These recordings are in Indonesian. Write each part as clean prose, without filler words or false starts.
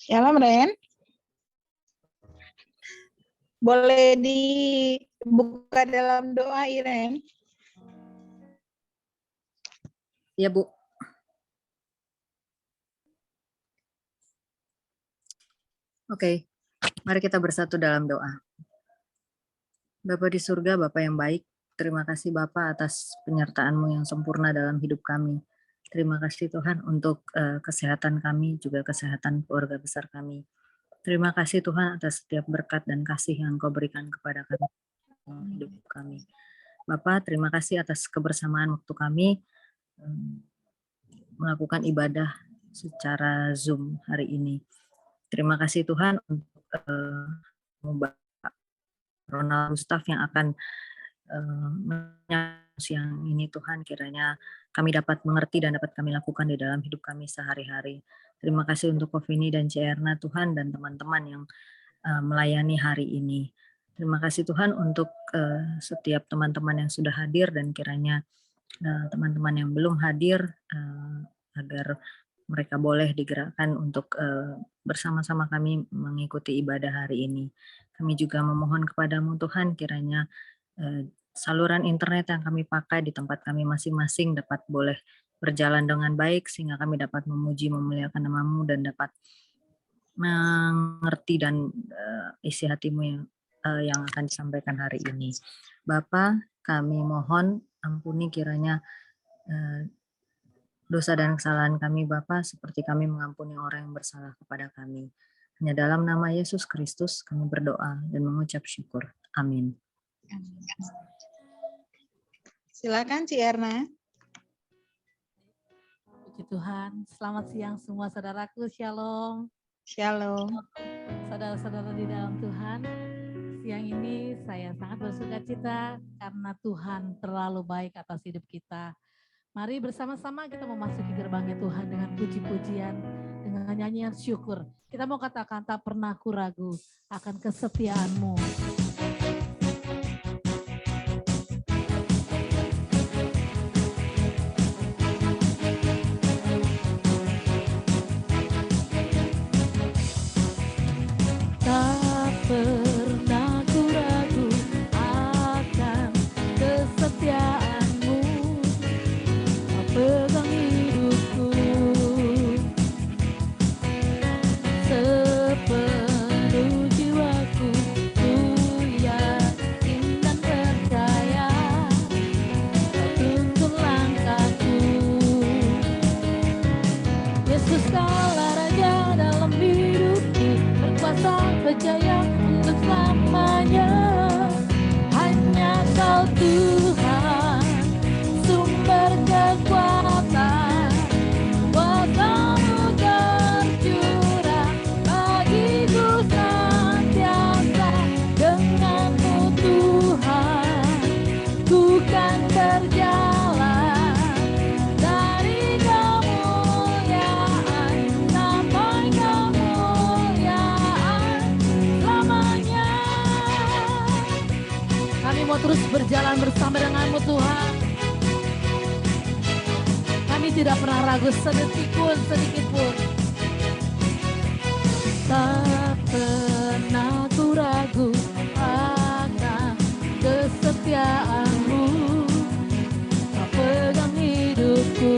Shalom, Ren. Boleh dibuka dalam doa, Iren? Ya, Bu. Oke, mari kita bersatu dalam doa. Bapa di surga, Bapa yang baik, terima kasih Bapa atas penyertaan-Mu yang sempurna dalam hidup kami. Terima kasih Tuhan untuk kesehatan kami, juga kesehatan keluarga besar kami. Terima kasih Tuhan atas setiap berkat dan kasih yang Kau berikan kepada kami dalam hidup kami. Bapa, terima kasih atas kebersamaan waktu kami melakukan ibadah secara Zoom hari ini. Terima kasih Tuhan untuk Bapak Ronald Gustaf yang akan siang ini Tuhan, kiranya kami dapat mengerti dan dapat kami lakukan di dalam hidup kami sehari-hari. Terima kasih untuk Kovini dan Cierna Tuhan dan teman-teman yang melayani hari ini. Terima kasih Tuhan untuk setiap teman-teman yang sudah hadir dan kiranya teman-teman yang belum hadir agar mereka boleh digerakkan untuk bersama-sama kami mengikuti ibadah hari ini. Kami juga memohon kepadamu Tuhan, kiranya saluran internet yang kami pakai di tempat kami masing-masing dapat boleh berjalan dengan baik sehingga kami dapat memuji memuliakan nama-Mu dan dapat mengerti dan isi hati-Mu yang akan disampaikan hari ini. Bapa, kami mohon ampuni kiranya dosa dan kesalahan kami Bapa, seperti kami mengampuni orang yang bersalah kepada kami. Hanya dalam nama Yesus Kristus kami berdoa dan mengucap syukur. Amin. Silakan Cierna. Puji Tuhan, selamat siang semua saudaraku, shalom. Shalom. Saudara-saudara di dalam Tuhan, siang ini saya sangat bersuka cita karena Tuhan terlalu baik atas hidup kita. Mari bersama-sama kita memasuki gerbangnya Tuhan dengan puji-pujian, dengan nyanyian syukur. Kita mau katakan tak pernah aku ragu akan kesetiaan-Mu. Tak pernah ku ragu akan kesetiaan-Mu, Kau pegang hidupku sepenuh jiwaku, ku yakin dan percaya Kau tuntun langkahku. Yesus kaulah Raja dalam hidupku, berkuasa berjaya untuk selamanya. Hanya Kau Tuhan, sumber kekuatan, kuasa-Mu tercurah bagiku senantiasa. Dengan-Mu Tuhan, ku kan berjalan dari kemuliaan sampai kemuliaan selamanya. Kami mau terus berjalan bersama dengan-Mu Tuhan. Kami tidak pernah ragu sedetik pun, sedikit pun. Tak pernah ku ragu akan kesetiaan-Mu, Kau pegang hidupku.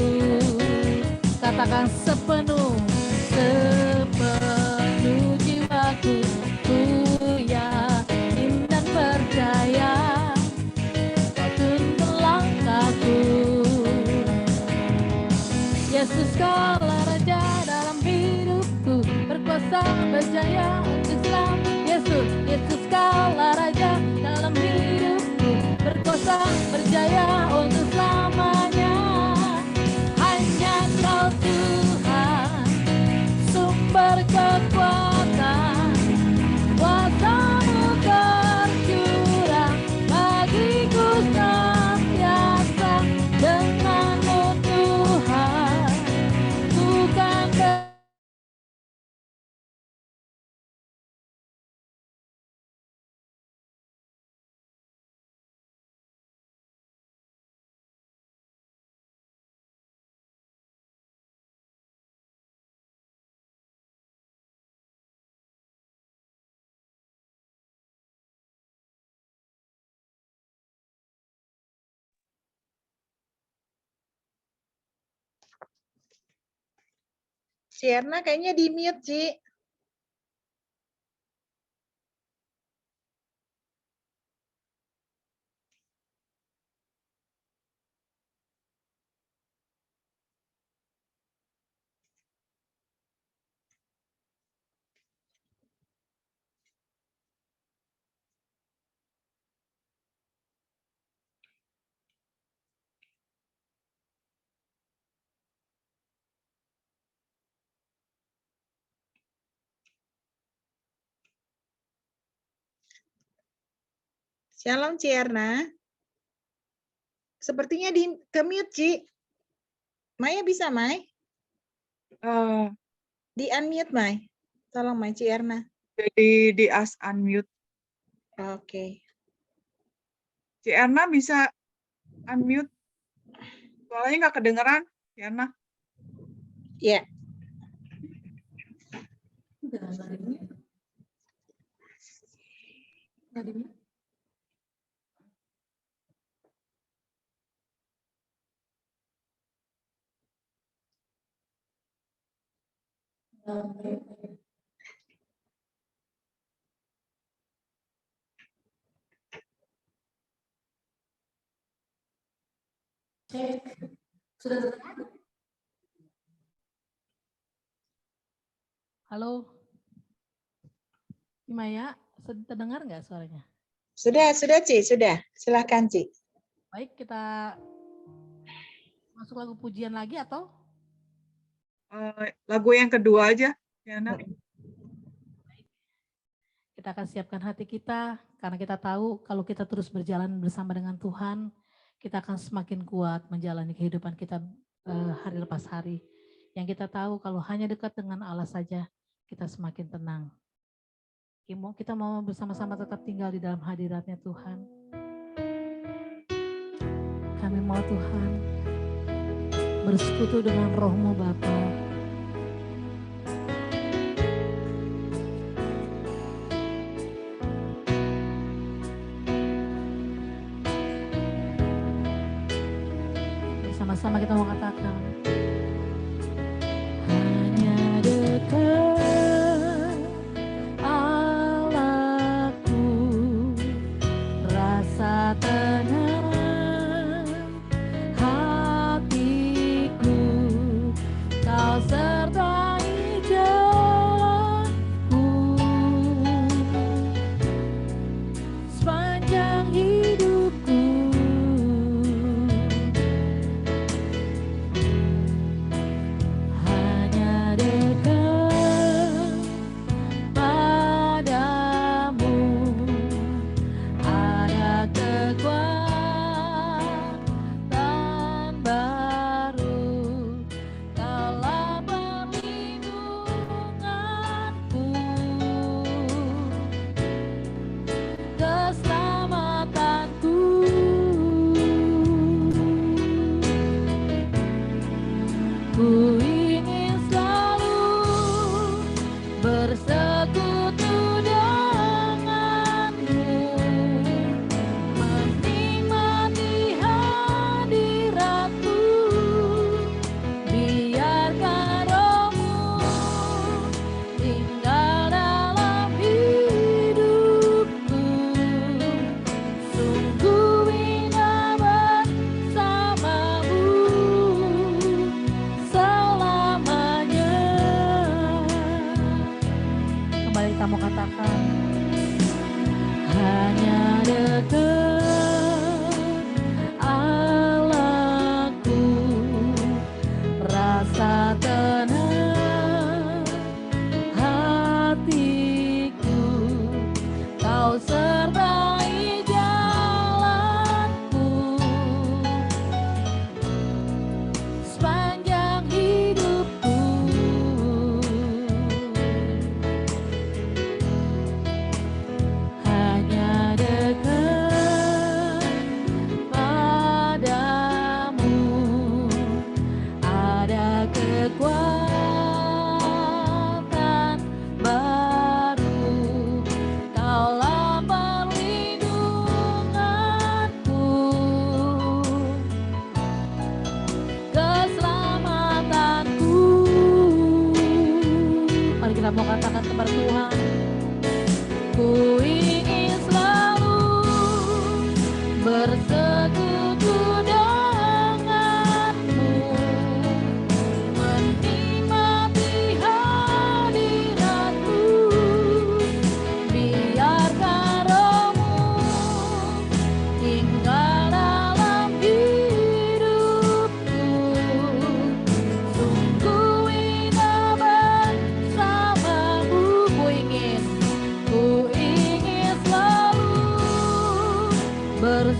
Katakan sepenuh jiwaku, ku yakin dan percaya Kau tuntun langkahku. Yesus kaulah Raja dalam hidupku, berkuasa berjaya untuk selam. Yesus kaulah Raja dalam hidupku, berkuasa berjaya untuk selamanya. Hanya Kau Tuhan, sumber kekuatan, kuasa-Mu tercurah bagiku senantiasa. Dengan-Mu Tuhan, ku kan Ci Erna kayaknya di mute, Ci. Shalom, Ci Erna. Sepertinya di ke mute, Ci. Maya bisa, Mai? Di unmute, Mai. Tolong, Mai, Ci Erna. Jadi di ask unmute. Oke. Ci Erna bisa unmute. Soalnya nggak kedengeran, Ci Erna. Ya. Sudah terdengar? Halo, Maya, terdengar nggak suaranya? Sudah, Ci, sudah. Silakan, Ci. Baik, kita masuk lagu pujian lagi atau? Lagu yang kedua aja, Ci Erna. Kita akan siapkan hati kita, karena kita tahu kalau kita terus berjalan bersama dengan Tuhan, kita akan semakin kuat menjalani kehidupan kita hari lepas hari. Yang kita tahu kalau hanya dekat dengan Allah saja, kita semakin tenang. Kita mau bersama-sama tetap tinggal di dalam hadiratnya Tuhan. Kami mau Tuhan bersekutu dengan roh-Mu Bapa. Sama-sama kita mau katakan, hanya dekat Allahku, rasa tenang hatiku, Kau sertai jalanku sepanjang hidupku.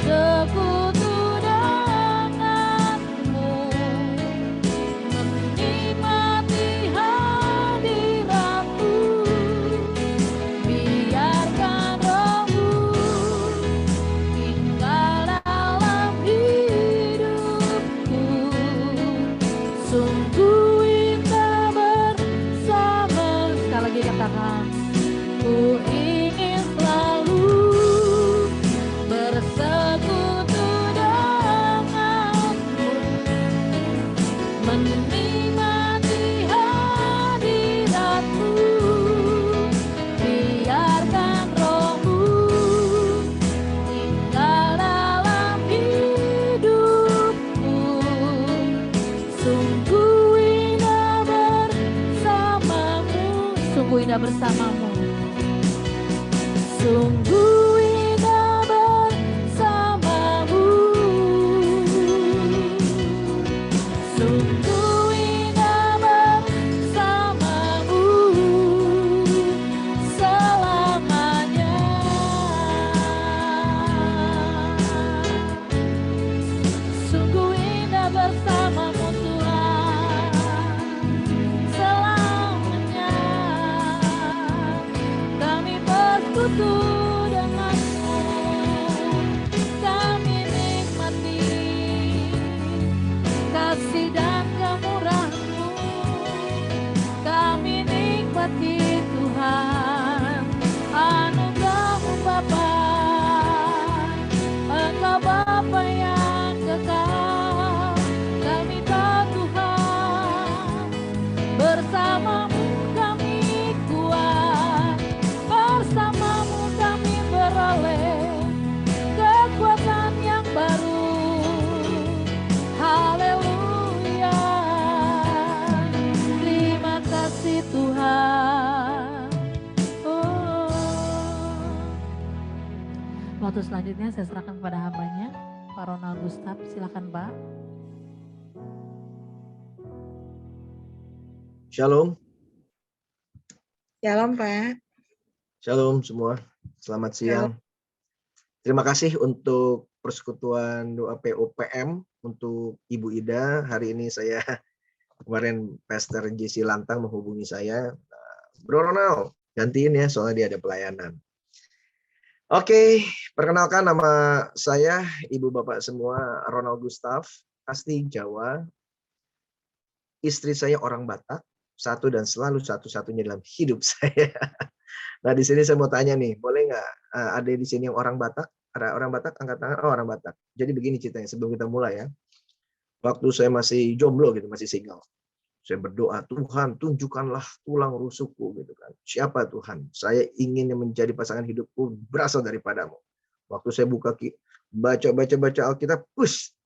bersekutu denganmu, menikmati hadiratmu, biarkan rohmu tinggal dalam hidupku. Sungguh indah bersama, sekali lagi katakan, ku ingin selalu bersekutu denganmu, menikmati hadiratmu, biarkan rohmu tinggal dalam hidupku. Sungguh indah bersamamu, sungguh indah bersamamu, sungguh indah bersamamu, sungguh indah bersamamu selamanya. Sungguh indah bersamamu Tuhan selamanya. Kami bersekutu denganmu, kami nikmati kasih dan kemurahan-Mu. Kami nikmati Tuhan anugerah-Mu Bapa. Engkau Bapa yang kekal. Kami tahu Tuhan, bersamamu kami kuat, bersamamu kami beroleh kekuatan yang baru. Haleluya, terima kasih Tuhan. Oh. Waktu selanjutnya saya serahkan kepada hambanya, Pak Ronald Gustaf. Silakan Pak. Shalom, Shalom, Pak. shalom semua. Selamat siang. Terima kasih untuk persekutuan doa POPM untuk Ibu Ida. Hari ini saya kemarin Pastor JC Lantang menghubungi saya. Bro Ronald, gantiin ya soalnya dia ada pelayanan. Oke, perkenalkan nama saya Ibu Bapak semua, Ronald Gustaf, asli Jawa. Istri saya orang Batak. Satu dan selalu satu-satunya dalam hidup saya. Nah, di sini saya mau tanya nih, boleh nggak ada di sini yang orang Batak? Ada orang Batak, angkat tangan. Oh, orang Batak. Jadi begini ceritanya sebelum kita mulai ya. Waktu saya masih jomblo gitu, masih single. Saya berdoa, Tuhan tunjukkanlah tulang rusukku gitu kan. Siapa Tuhan? Saya ingin yang menjadi pasangan hidupku berasal daripadamu. Waktu saya baca Alkitab,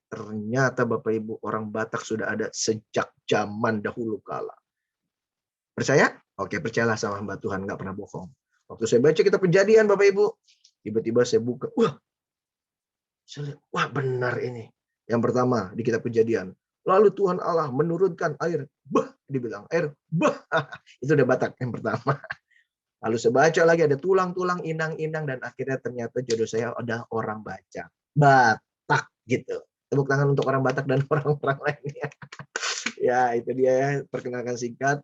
ternyata Bapak Ibu orang Batak sudah ada sejak zaman dahulu kala. Percaya? Oke, percayalah sama hamba Tuhan, nggak pernah bohong. Waktu saya baca kitab Kejadian, Bapak Ibu, tiba-tiba saya buka, saya lihat, wah benar ini. Yang pertama di kitab Kejadian, lalu Tuhan Allah menurunkan air, dibilang air, itu udah Batak yang pertama. Lalu saya baca lagi ada tulang-tulang, inang-inang, dan akhirnya ternyata jodoh saya ada orang Batak gitu. Tepuk tangan untuk orang Batak dan orang-orang lainnya. Ya, itu dia perkenalkan singkat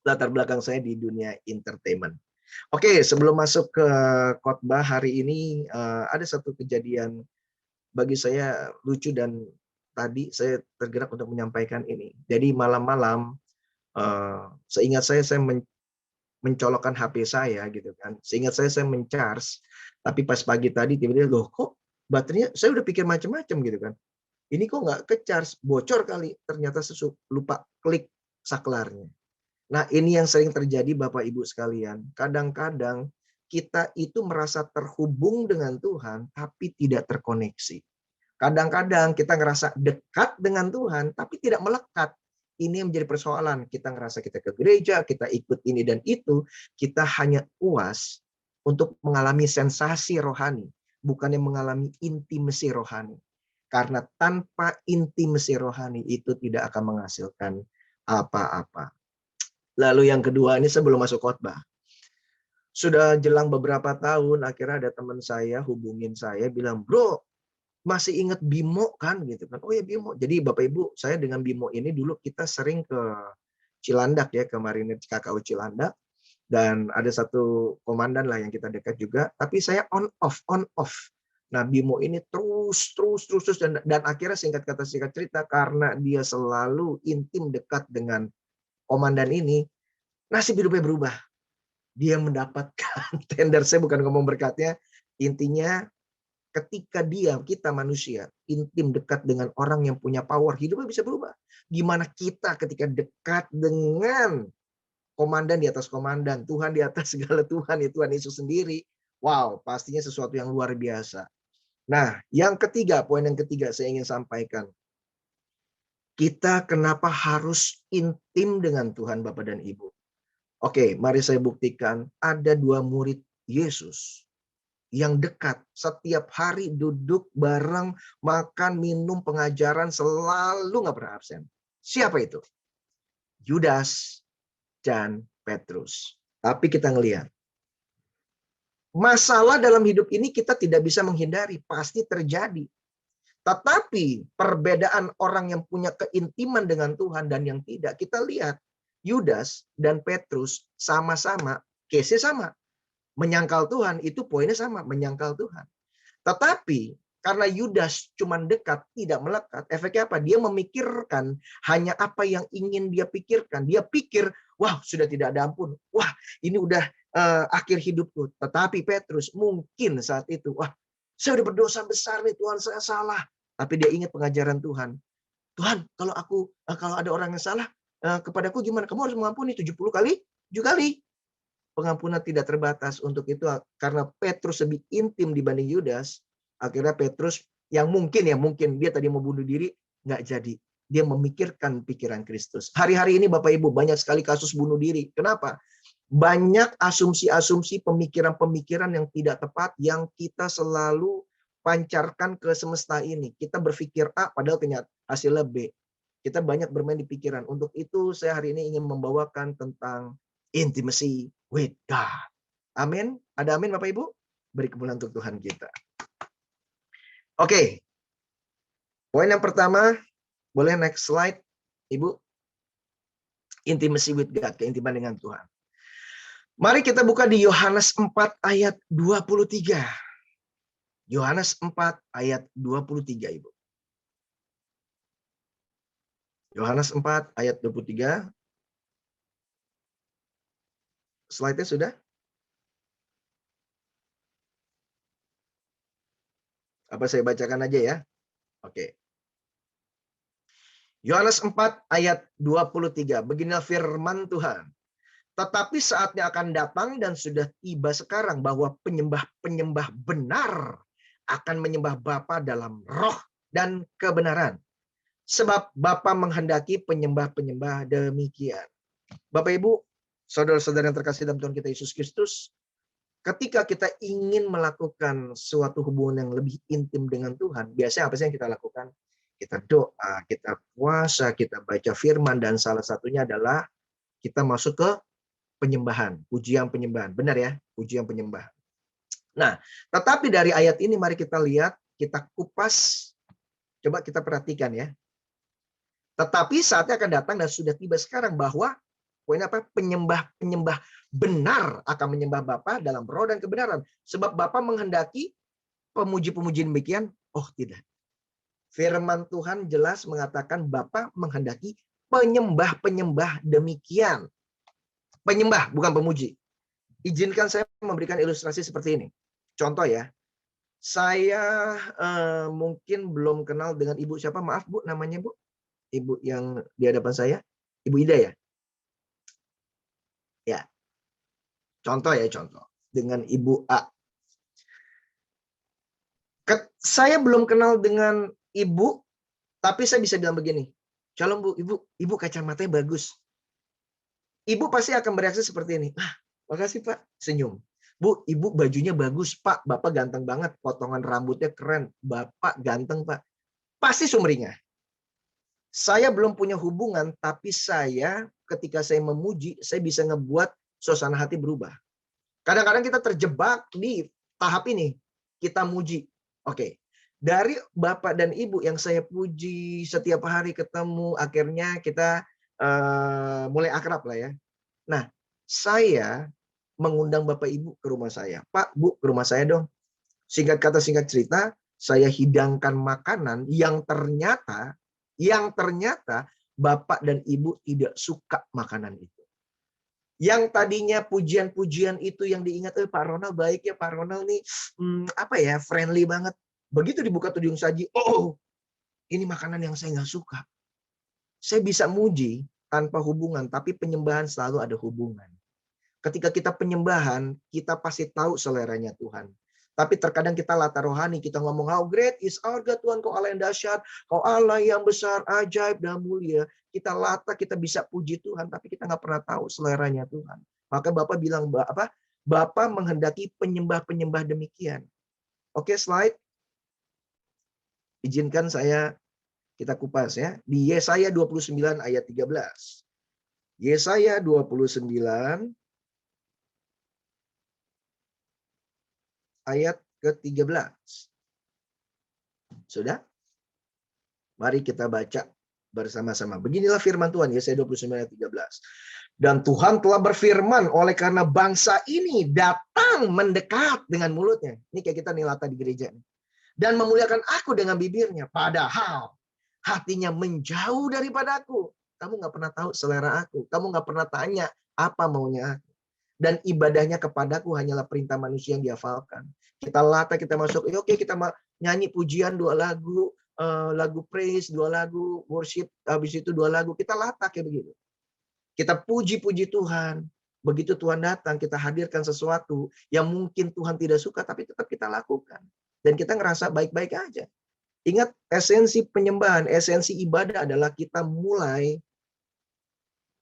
latar belakang saya di dunia entertainment. Oke, sebelum masuk ke khotbah hari ini, ada satu kejadian bagi saya lucu dan tadi saya tergerak untuk menyampaikan ini. Jadi malam-malam, seingat saya mencolokkan HP saya gitu kan. Seingat saya men-charge, tapi pas pagi tadi tiba-tiba loh kok baterainya, saya udah pikir macam-macam gitu kan. Ini kok nggak ke-charge, bocor kali. Ternyata lupa klik saklarnya. Nah, ini yang sering terjadi Bapak Ibu sekalian. Kadang-kadang kita itu merasa terhubung dengan Tuhan, tapi tidak terkoneksi. Kadang-kadang kita ngerasa dekat dengan Tuhan, tapi tidak melekat. Ini yang menjadi persoalan. Kita ngerasa kita ke gereja, kita ikut ini dan itu, kita hanya puas untuk mengalami sensasi rohani, bukannya mengalami intimasi rohani. Karena tanpa intimasi rohani itu tidak akan menghasilkan apa-apa. Lalu yang kedua, ini sebelum masuk khotbah. Sudah jelang beberapa tahun, akhirnya ada teman saya hubungin saya, bilang, bro, masih ingat Bimo kan gitu kan. Oh ya Bimo. Jadi Bapak Ibu, saya dengan Bimo ini dulu kita sering ke Cilandak ya, ke Marinir KKU Cilandak. Dan ada satu komandan lah yang kita dekat juga, tapi saya on off. Nah, Bimo ini terus dan akhirnya singkat kata singkat cerita, karena dia selalu intim dekat dengan komandan ini, nasib hidupnya berubah. Dia mendapatkan tender, saya bukan ngomong berkatnya, intinya ketika kita manusia intim dekat dengan orang yang punya power, hidupnya bisa berubah. Gimana kita ketika dekat dengan komandan di atas komandan, Tuhan di atas segala Tuhan, ya Tuhan Yesus sendiri. Wow, pastinya sesuatu yang luar biasa. Nah, poin yang ketiga saya ingin sampaikan. Kita kenapa harus intim dengan Tuhan Bapak dan Ibu? Oke, mari saya buktikan. Ada 2 murid Yesus yang dekat. Setiap hari duduk bareng, makan, minum, pengajaran, selalu nggak pernah absen. Siapa itu? Yudas dan Petrus. Tapi kita ngelihat masalah dalam hidup ini kita tidak bisa menghindari, pasti terjadi. Tetapi perbedaan orang yang punya keintiman dengan Tuhan dan yang tidak, kita lihat Yudas dan Petrus sama-sama, case-nya sama. Menyangkal Tuhan, itu poinnya sama, menyangkal Tuhan. Tetapi karena Yudas cuma dekat, tidak melekat, efeknya apa? Dia memikirkan hanya apa yang ingin dia pikirkan. Dia pikir, wah sudah tidak ada ampun. Wah ini udah akhir hidupku. Tetapi Petrus mungkin saat itu, wah saya udah berdosa besar nih Tuhan, saya salah. Tapi dia ingat pengajaran Tuhan. Tuhan, kalau ada orang yang salah kepadaku gimana? Kamu harus mengampuni 70 kali, 7 kali. Pengampunan tidak terbatas. Untuk itu karena Petrus lebih intim dibanding Yudas, akhirnya Petrus yang mungkin dia tadi mau bunuh diri, nggak jadi. Dia memikirkan pikiran Kristus. Hari-hari ini Bapak Ibu banyak sekali kasus bunuh diri. Kenapa? Banyak asumsi-asumsi, pemikiran-pemikiran yang tidak tepat yang kita selalu pancarkan ke semesta ini. Kita berpikir A padahal ternyata hasilnya B. Kita banyak bermain di pikiran. Untuk itu saya hari ini ingin membawakan tentang intimacy with God. Amin. Ada amin Bapak Ibu? Beri kemuliaan untuk Tuhan kita. Oke. Poin yang pertama, boleh next slide, Ibu. Intimacy with God, keintiman dengan Tuhan. Mari kita buka di Yohanes 4 ayat 23. Yohanes 4 ayat 23, Ibu. Yohanes 4 ayat 23. Slide-nya sudah? Apa saya bacakan aja ya? Oke. Yohanes 4 ayat 23. Beginilah firman Tuhan. Tetapi saatnya akan datang dan sudah tiba sekarang bahwa penyembah-penyembah benar akan menyembah Bapa dalam roh dan kebenaran. Sebab Bapa menghendaki penyembah-penyembah demikian. Bapak Ibu, saudara-saudara yang terkasih dalam Tuhan kita Yesus Kristus, ketika kita ingin melakukan suatu hubungan yang lebih intim dengan Tuhan, biasanya apa sih yang kita lakukan? Kita doa, kita puasa, kita baca firman, dan salah satunya adalah kita masuk ke penyembahan, pujian penyembahan. Benar ya? Pujian penyembahan. Nah, tetapi dari ayat ini mari kita lihat, kita kupas, coba kita perhatikan ya. Tetapi saatnya akan datang dan sudah tiba sekarang bahwa poin apa? Penyembah-penyembah benar akan menyembah Bapa dalam roh dan kebenaran. Sebab Bapa menghendaki pemuji-pemuji demikian. Oh tidak. Firman Tuhan jelas mengatakan Bapa menghendaki penyembah-penyembah demikian. Penyembah, bukan pemuji. Izinkan saya memberikan ilustrasi seperti ini. Contoh ya. Saya mungkin belum kenal dengan Ibu siapa. Maaf Bu, namanya Bu. Ibu yang di hadapan saya. Ibu Ida ya? Ya. Contoh ya, contoh. Dengan Ibu A. Saya belum kenal dengan Ibu, tapi saya bisa bilang begini. Shalom Bu, Ibu kacamatanya bagus. Ibu pasti akan bereaksi seperti ini. Ah, makasih Pak, senyum. Bu, Ibu bajunya bagus Pak, Bapak ganteng banget, potongan rambutnya keren, Bapak ganteng Pak. Pasti sumringah. Saya belum punya hubungan, tapi saya ketika saya memuji, saya bisa ngebuat suasana hati berubah. Kadang-kadang kita terjebak di tahap ini, kita muji. Oke, Dari Bapak dan Ibu yang saya puji setiap hari ketemu, akhirnya kita mulai akrab lah ya. Nah, saya mengundang Bapak Ibu ke rumah saya. Pak, Bu, ke rumah saya dong. Singkat kata, singkat cerita, saya hidangkan makanan yang ternyata Bapak dan Ibu tidak suka makanan itu. Yang tadinya pujian-pujian itu yang diingat, Pak Ronald baik ya, Pak Ronald nih friendly banget. Begitu dibuka tudung saji, ini makanan yang saya nggak suka. Saya bisa muji tanpa hubungan, tapi penyembahan selalu ada hubungan. Ketika kita penyembahan, kita pasti tahu seleranya Tuhan. Tapi terkadang kita latar rohani, kita ngomong, how great is our God, Tuhan, kau Allah yang dahsyat, kau Allah yang besar, ajaib dan mulia. Kita kita bisa puji Tuhan, tapi kita nggak pernah tahu seleranya Tuhan. Maka Bapak bilang, Bapak menghendaki penyembah-penyembah demikian. Oke, slide. Izinkan kita kupas ya. Di Yesaya 29 ayat 13. Yesaya 29 ayat ke-13. Sudah? Mari kita baca bersama-sama. Beginilah firman Tuhan, Yesaya 29 ayat 13. Dan Tuhan telah berfirman, oleh karena bangsa ini datang mendekat dengan mulutnya. Ini kayak kita nilata di gereja. Dan memuliakan aku dengan bibirnya. Padahal hatinya menjauh daripada aku. Kamu nggak pernah tahu selera aku. Kamu nggak pernah tanya apa maunya aku. Dan ibadahnya kepadaku hanyalah perintah manusia yang dihafalkan. Kita lata, kita masuk, oke, kita nyanyi pujian 2 lagu, lagu praise 2 lagu, worship, habis itu 2 lagu. Kita lata kayak begitu. Kita puji-puji Tuhan. Begitu Tuhan datang, kita hadirkan sesuatu yang mungkin Tuhan tidak suka, tapi tetap kita lakukan. Dan kita ngerasa baik-baik aja. Ingat, esensi penyembahan, esensi ibadah adalah kita mulai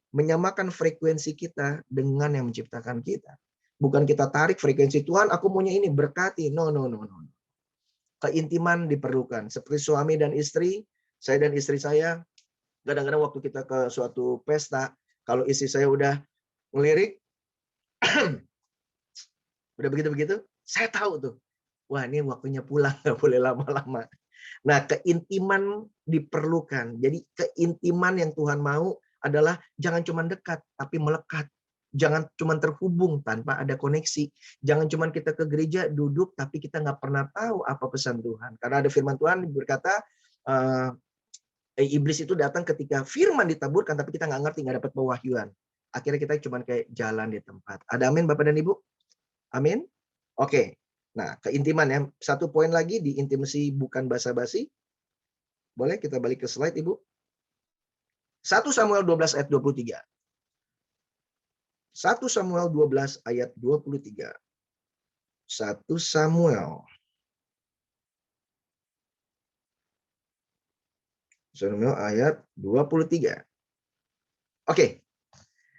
menyamakan frekuensi kita dengan yang menciptakan kita. Bukan kita tarik frekuensi, Tuhan aku maunya ini, berkati. No. Keintiman diperlukan. Seperti suami dan istri, saya dan istri saya, kadang-kadang waktu kita ke suatu pesta, kalau istri saya udah ngelirik, udah begitu-begitu, saya tahu tuh. Wah, ini waktunya pulang, nggak boleh lama-lama. Nah, keintiman diperlukan. Jadi keintiman yang Tuhan mau adalah jangan cuma dekat, tapi melekat. Jangan cuma terhubung tanpa ada koneksi. Jangan cuma kita ke gereja, duduk, tapi kita nggak pernah tahu apa pesan Tuhan. Karena ada firman Tuhan berkata, iblis itu datang ketika firman ditaburkan, tapi kita nggak ngerti, nggak dapat pewahyuan. Akhirnya kita cuma kayak jalan di tempat. Ada amin Bapak dan Ibu? Amin? Oke. Nah, keintiman ya. 1 poin lagi di intimasi bukan basa-basi. Boleh kita balik ke slide, Ibu? 1 Samuel 12 ayat 23. 1 Samuel 12 ayat 23. 1 Samuel ayat 23. Oke.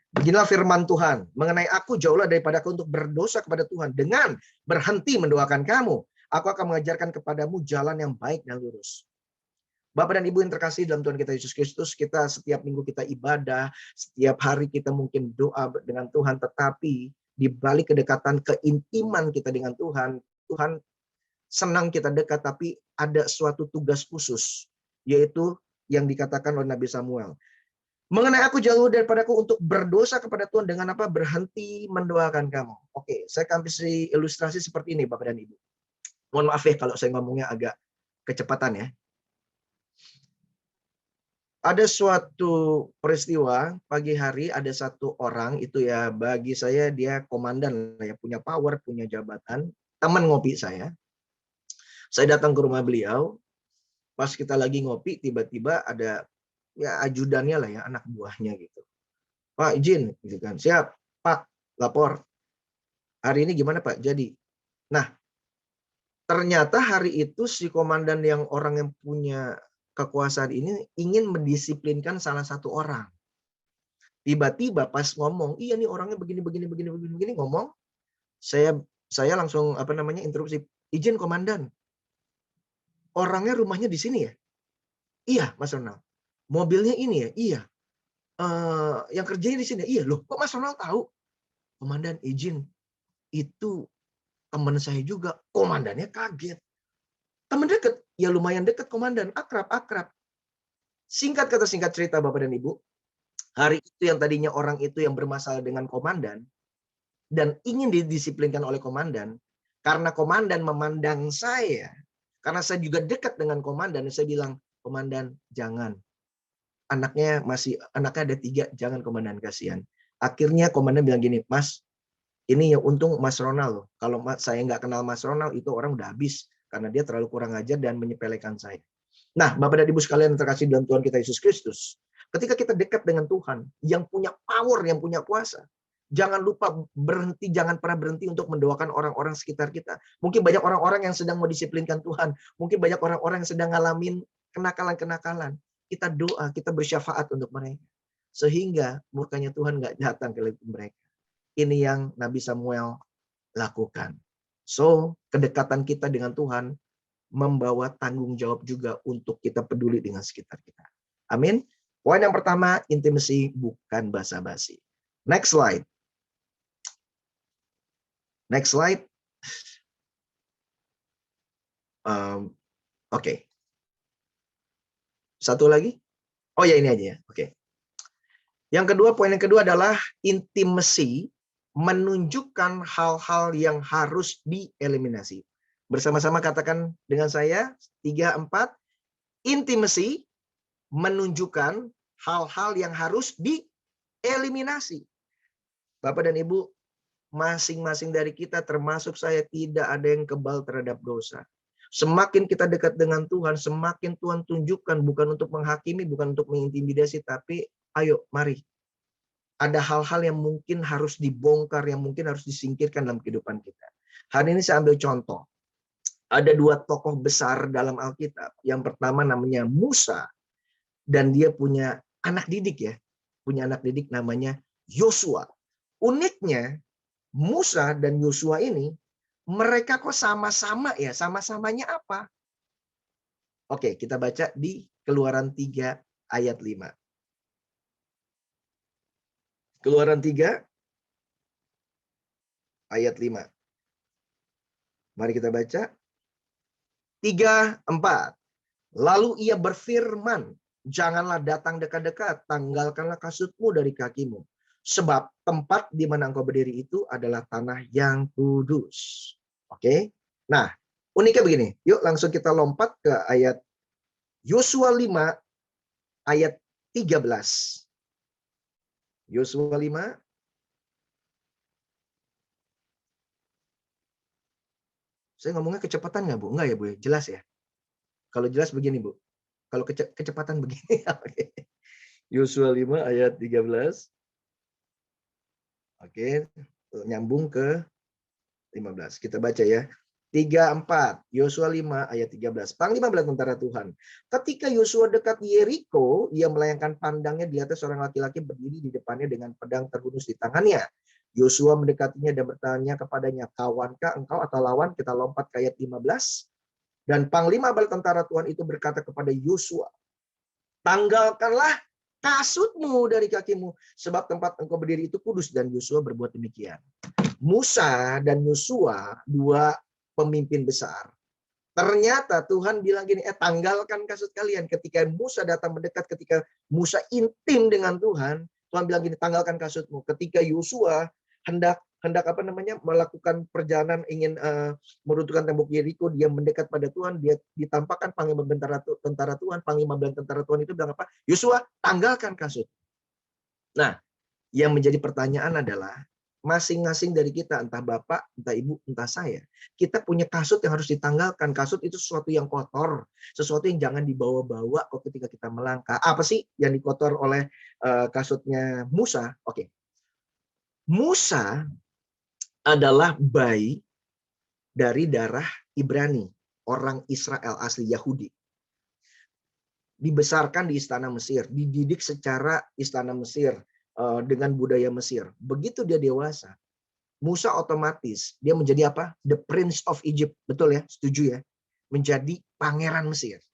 Beginilah firman Tuhan. Mengenai aku, jauhlah daripada aku untuk berdosa kepada Tuhan. Dengan berhenti mendoakan kamu, aku akan mengajarkan kepadamu jalan yang baik dan lurus. Bapak dan Ibu yang terkasih dalam Tuhan kita Yesus Kristus, kita setiap minggu kita ibadah, setiap hari kita mungkin doa dengan Tuhan, tetapi di balik kedekatan, keintiman kita dengan Tuhan, Tuhan senang kita dekat, tapi ada suatu tugas khusus, yaitu yang dikatakan oleh Nabi Samuel. Mengenai aku jauh daripadaku untuk berdosa kepada Tuhan, dengan apa? Berhenti mendoakan kamu. Oke, saya kasih ilustrasi seperti ini Bapak dan Ibu. Mohon maaf ya kalau saya ngomongnya agak kecepatan ya. Ada suatu peristiwa pagi hari, ada satu orang itu ya, bagi saya dia komandan ya, punya power, punya jabatan, teman ngopi saya. Saya datang ke rumah beliau, pas kita lagi ngopi tiba-tiba ada ya ajudannya lah ya, anak buahnya gitu. Pak izin gitu kan. Siap, Pak, lapor. Hari ini gimana Pak? Jadi. Nah, ternyata hari itu si komandan yang orang yang punya kekuasaan ini ingin mendisiplinkan salah satu orang. Tiba-tiba pas ngomong, iya nih orangnya begini ngomong, saya langsung interupsi. Izin komandan. Orangnya rumahnya di sini ya? Iya, Mas Ronald. Mobilnya ini ya? Iya. Yang kerjanya di sini? Iya. Loh, kok Mas Ronald tahu? Komandan, izin. Itu teman saya juga. Komandannya kaget. Teman dekat, ya lumayan dekat komandan, akrab. Singkat kata singkat cerita Bapak dan Ibu, hari itu yang tadinya orang itu yang bermasalah dengan komandan, dan ingin didisiplinkan oleh komandan, karena komandan memandang saya, karena saya juga dekat dengan komandan, saya bilang, komandan jangan. Anaknya ada 3, jangan komandan, kasihan. Akhirnya komandan bilang gini, Mas, ini ya untung Mas Ronald loh. Kalau saya nggak kenal Mas Ronald, itu orang udah habis. Karena dia terlalu kurang ajar dan menyepelekan saya. Nah, Bapak dan Ibu sekalian yang terkasih dalam Tuhan kita Yesus Kristus, ketika kita dekat dengan Tuhan, yang punya power, yang punya kuasa, jangan lupa berhenti, jangan pernah berhenti untuk mendoakan orang-orang sekitar kita. Mungkin banyak orang-orang yang sedang mendisiplinkan Tuhan. Mungkin banyak orang-orang yang sedang ngalamin kenakalan-kenakalan. Kita doa, kita bersyafaat untuk mereka. Sehingga murkanya Tuhan nggak datang ke mereka. Ini yang Nabi Samuel lakukan. So, kedekatan kita dengan Tuhan membawa tanggung jawab juga untuk kita peduli dengan sekitar kita. Amin. Poin yang pertama, intimacy bukan basa-basi. Next slide. Next slide. Oke. Satu lagi. Oh ya, ini aja ya. Oke. Yang kedua, poin yang kedua adalah intimacy menunjukkan hal-hal yang harus dieliminasi. Bersama-sama katakan dengan saya, 3, 4. Intimacy menunjukkan hal-hal yang harus dieliminasi. Bapak dan Ibu, masing-masing dari kita termasuk saya tidak ada yang kebal terhadap dosa. Semakin kita dekat dengan Tuhan, semakin Tuhan tunjukkan bukan untuk menghakimi, bukan untuk mengintimidasi, tapi ayo mari. Ada hal-hal yang mungkin harus dibongkar, yang mungkin harus disingkirkan dalam kehidupan kita. Hari ini saya ambil contoh. Ada 2 tokoh besar dalam Alkitab. Yang pertama namanya Musa, dan dia punya anak didik ya. Punya anak didik namanya Yosua. Uniknya, Musa dan Yosua ini, mereka kok sama-sama ya? Sama-samanya apa? Oke, kita baca di Keluaran 3 ayat 5. Keluaran 3 ayat 5. Mari kita baca. 3, 4. Lalu ia berfirman, janganlah datang dekat-dekat, tanggalkanlah kasutmu dari kakimu. Sebab tempat di mana engkau berdiri itu adalah tanah yang kudus. Oke. Nah, uniknya begini. Yuk langsung kita lompat ke ayat Yosua 5 ayat 13. Yosua 5 Saya ngomongnya kecepatan nggak, Bu? Enggak ya, Bu? Jelas ya? Kalau jelas begini, Bu. Kalau kecepatan begini. Oke. Yosua 5 ayat 13. Oke. Nyambung ke 15. Kita baca ya. 3, 4. Yosua 5 ayat 13. Panglima bala tentara Tuhan. Ketika Yosua dekat Yeriko, ia melayangkan pandangnya di atas seorang laki-laki berdiri di depannya dengan pedang terhunus di tangannya. Yosua mendekatinya dan bertanya kepadanya, kawankah engkau atau lawan? Kita lompat ke ayat 15. Dan panglima bala tentara Tuhan itu berkata kepada Yosua, tanggalkanlah kasutmu dari kakimu, sebab tempat engkau berdiri itu kudus. Dan Yosua berbuat demikian. Musa dan Yosua, 2 pemimpin besar. Ternyata Tuhan bilang gini, tanggalkan kasut kalian. Ketika Musa datang mendekat, ketika Musa intim dengan Tuhan, Tuhan bilang gini, tanggalkan kasutmu. Ketika Yosua hendak melakukan perjalanan ingin meruntuhkan tembok Yeriko, dia mendekat pada Tuhan, dia ditampakkan panglima tentara Tuhan, panglima tentara Tuhan itu bilang apa? Yosua, tanggalkan kasut. Nah, yang menjadi pertanyaan adalah masing-masing dari kita, entah Bapak, entah Ibu, entah saya, kita punya kasut yang harus ditanggalkan. Kasut itu sesuatu yang kotor, sesuatu yang jangan dibawa-bawa kok ketika kita melangkah. Apa sih yang dikotor oleh kasutnya Musa? Oke. Musa adalah bayi dari darah Ibrani, orang Israel asli Yahudi. Dibesarkan di istana Mesir, dididik secara istana Mesir dengan budaya Mesir. Begitu dia dewasa, Musa otomatis dia menjadi apa? The Prince of Egypt, betul ya? Setuju ya? Menjadi pangeran Mesir.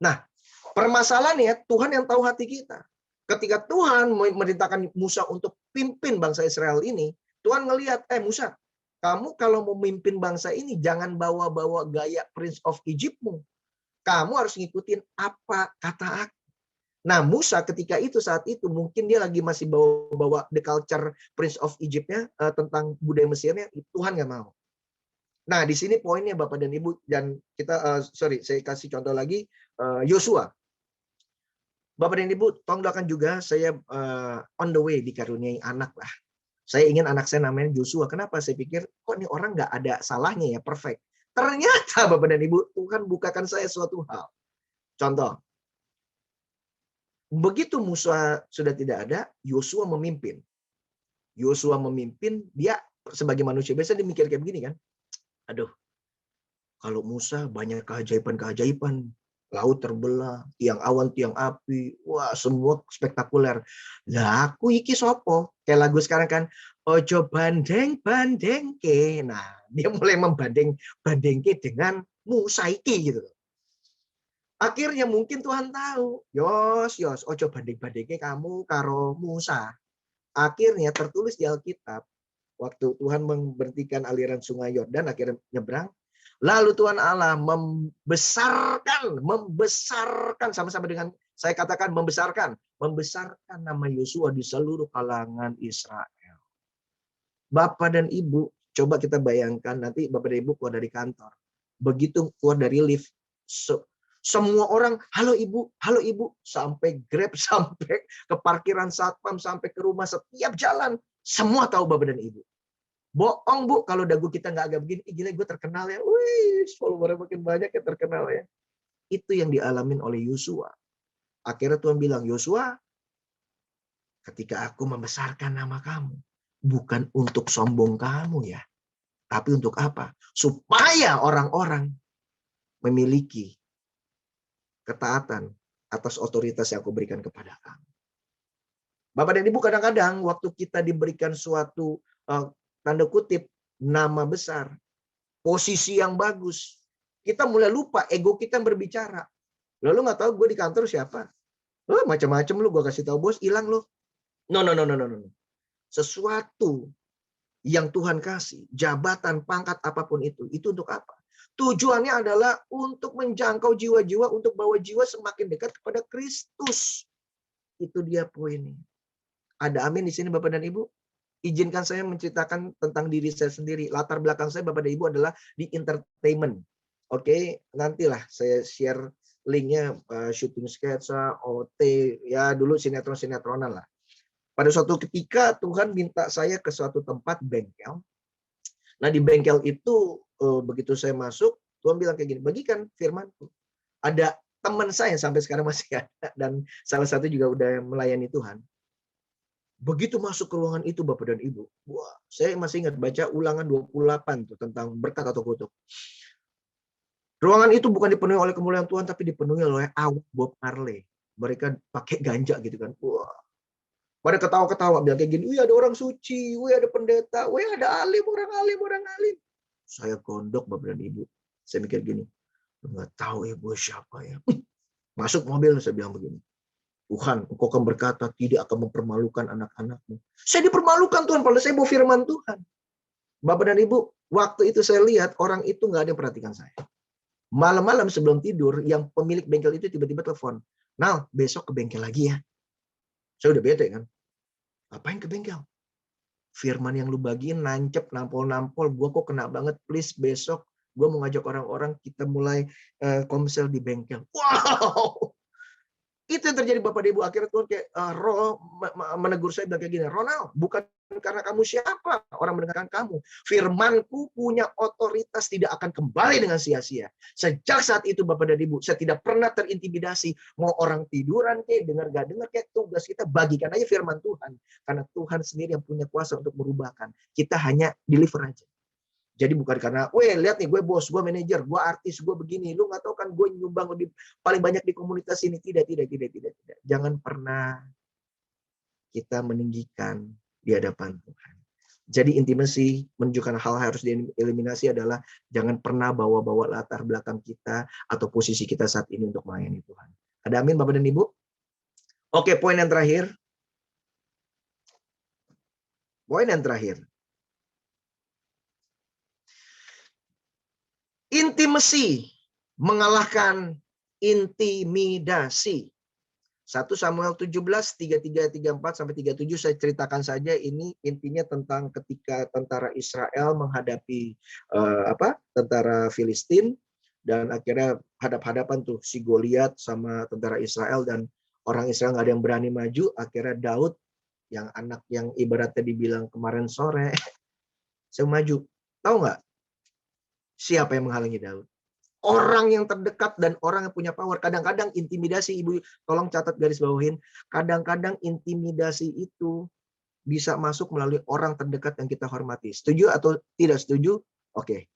Nah, permasalahannya Tuhan yang tahu hati kita. Ketika Tuhan memerintahkan Musa untuk pimpin bangsa Israel ini, Tuhan ngelihat, Musa, Kamu kalau mau memimpin bangsa ini, jangan bawa-bawa gaya Prince of Egypt-mu. Kamu harus ngikutin apa kata aku. Nah, Musa ketika itu saat itu mungkin dia lagi masih bawa-bawa the culture Prince of Egypt-nya tentang budaya Mesirnya, Tuhan nggak mau. Nah, di sini poinnya Bapak dan Ibu, dan kita saya kasih contoh lagi Yosua. Bapak dan Ibu, tolong doakan juga saya on the way dikaruniai anak lah. Saya ingin anak saya namanya Joshua. Kenapa? Saya pikir kok ini orang nggak ada salahnya ya, perfect. Ternyata Bapak dan Ibu, Tuhan bukakan saya suatu hal. Contoh, begitu Musa sudah tidak ada, Yosua memimpin. Yosua memimpin, dia sebagai manusia biasa dia mikir kayak begini kan. Aduh, kalau Musa banyak keajaiban-keajaiban, laut terbelah, tiang awan, tiang api, wah semua spektakuler. Lah aku iki sopo? Kayak lagu sekarang kan, ojo bandeng ke. Nah, dia mulai membanding-bandingke dengan Musa iki gitu. Akhirnya mungkin Tuhan tahu, yos, ojo banding-bandingke kamu karo Musa. Akhirnya tertulis di Alkitab, waktu Tuhan memberhentikan aliran sungai Yordan, akhirnya nyebrang. Lalu Tuhan Allah membesarkan sama-sama dengan saya katakan membesarkan nama Yosua di seluruh kalangan Israel. Bapak dan Ibu, coba kita bayangkan nanti Bapak dan Ibu keluar dari kantor. Begitu keluar dari lift, semua orang, halo ibu, sampai Grab, sampai ke parkiran satpam, sampai ke rumah, setiap jalan, semua tahu Bapak dan Ibu. Bohong Bu, kalau dagu kita nggak agak begini, gila gue terkenal ya, wih, followernya makin banyak ya terkenal ya. Itu yang dialamin oleh Yosua. Akhirnya Tuhan bilang, Yosua, ketika aku membesarkan nama kamu, bukan untuk sombong kamu ya, tapi untuk apa? Supaya orang-orang memiliki ketaatan atas otoritas yang aku berikan kepada kamu. Bapak dan Ibu, kadang-kadang waktu kita diberikan suatu tanda kutip nama besar, posisi yang bagus, kita mulai lupa ego kita yang berbicara. Lalu nggak tahu gue di kantor siapa? Macam-macam lu, gue kasih tahu bos, hilang lu. No. Sesuatu yang Tuhan kasih, jabatan, pangkat apapun itu untuk apa? Tujuannya adalah untuk menjangkau jiwa-jiwa, untuk bawa jiwa semakin dekat kepada Kristus. Itu dia poinnya. Ada amin di sini Bapak dan Ibu? Izinkan saya menceritakan tentang diri saya sendiri. Latar belakang saya Bapak dan Ibu adalah di entertainment. Oke, nantilah saya share linknya, syuting sketsa, OT, ya dulu sinetron-sinetronan lah. Pada suatu ketika Tuhan minta saya ke suatu tempat bengkel. Nah di bengkel itu begitu saya masuk, Tuhan bilang kayak gini, bagikan firman-Ku. Ada teman saya sampai sekarang masih ada, dan salah satu juga udah melayani Tuhan. Begitu masuk ke ruangan itu Bapak dan Ibu, wah, saya masih ingat baca Ulangan 28 tuh tentang berkat atau kutuk. Ruangan itu bukan dipenuhi oleh kemuliaan Tuhan, tapi dipenuhi oleh awak Bob Marley. Mereka pakai ganja gitu kan. Wah. Pada ketawa-ketawa bilang kayak gini, wih ada orang suci, wih ada pendeta, wih ada alim, orang alim. Saya gondok Bapak dan Ibu. Saya mikir gini, nggak tahu ya gue siapa ya. Masuk mobil saya bilang begini. Tuhan, Engkau akan berkata tidak akan mempermalukan anak-anakmu. Saya dipermalukan Tuhan, padahal saya bawa firman Tuhan. Bapak dan Ibu, waktu itu saya lihat orang itu nggak ada yang perhatikan saya. Malam-malam sebelum tidur, yang pemilik bengkel itu tiba-tiba telepon. Nal, besok ke bengkel lagi ya. Saya udah bete kan. Apain ke bengkel? Firman yang lu bagiin nancep, nampol-nampol. Gue kok kena banget, please besok. Gue mau ngajak orang-orang kita mulai komsel di bengkel. Wow! Itu yang terjadi Bapak Ibu. Akhirnya Tuhan kayak roh menegur saya bilang kayak gini, Ronald, bukan karena kamu siapa orang mendengarkan kamu. Firmanku punya otoritas tidak akan kembali dengan sia-sia. Sejak saat itu Bapak dan Ibu, saya tidak pernah terintimidasi. Mau orang tiduran kayak dengar gak dengar kayak, tugas kita bagikan aja firman Tuhan. Karena Tuhan sendiri yang punya kuasa untuk merubahkan. Kita hanya deliver aja. Jadi bukan karena, weh lihat nih gue bos, gue manajer, gue artis, gue begini. Lu nggak tahu kan gue nyumbang lebih paling banyak di komunitas ini. Tidak. Jangan pernah kita meninggikan di hadapan Tuhan. Jadi intimasi menunjukkan hal harus dieliminasi adalah jangan pernah bawa-bawa latar belakang kita atau posisi kita saat ini untuk melayani Tuhan. Ada amin Bapak dan Ibu? Oke, poin yang terakhir. Intimacy mengalahkan intimidasi. 1 Samuel 17, 33, 34 sampai 37 saya ceritakan saja, ini intinya tentang ketika tentara Israel menghadapi tentara Filistin, dan akhirnya hadap-hadapan tuh si Goliat sama tentara Israel, dan orang Israel nggak ada yang berani maju. Akhirnya Daud, yang anak yang ibaratnya dibilang kemarin sore, saya maju. Tahu nggak siapa yang menghalangi Daud? Orang yang terdekat dan orang yang punya power. Kadang-kadang intimidasi, Ibu tolong catat garis bawahin. Kadang-kadang intimidasi itu bisa masuk melalui orang terdekat yang kita hormati. Setuju atau tidak setuju? Oke.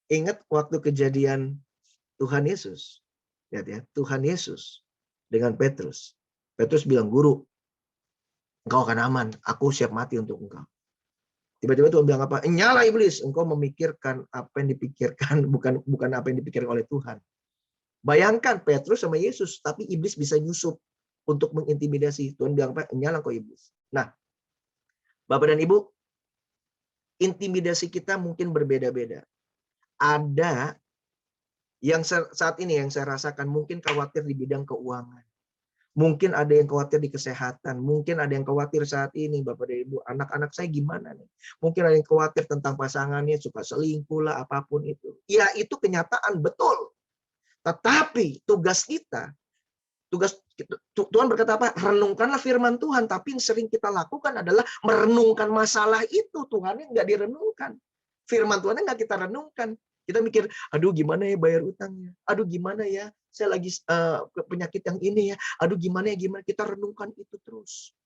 Ingat waktu kejadian Tuhan Yesus. Lihat ya, Tuhan Yesus dengan Petrus. Petrus bilang, "Guru, engkau akan aman. Aku siap mati untuk engkau." Tiba-tiba Tuhan bilang apa? "Nyala iblis, engkau memikirkan apa yang dipikirkan, bukan apa yang dipikirkan oleh Tuhan." Bayangkan Petrus sama Yesus, tapi iblis bisa nyusup untuk mengintimidasi. Tuhan bilang apa? "Nyala kau iblis." Nah, Bapak dan Ibu, intimidasi kita mungkin berbeda-beda. Ada yang saat ini yang saya rasakan mungkin khawatir di bidang keuangan. Mungkin ada yang khawatir di kesehatan. Mungkin ada yang khawatir saat ini, Bapak dan Ibu, anak-anak saya gimana nih? Mungkin ada yang khawatir tentang pasangannya, suka selingkuh lah, apapun itu. Ya, itu kenyataan, betul. Tetapi tugas kita, Tuhan berkata apa? Renungkanlah firman Tuhan. Tapi yang sering kita lakukan adalah merenungkan masalah itu. Tuhannya nggak direnungkan. Firman Tuhannya nggak kita renungkan. Kita mikir, aduh gimana ya bayar utangnya? Aduh gimana ya? Saya lagi penyakit yang ini ya. Aduh gimana ya? Gimana? Kita renungkan itu terus.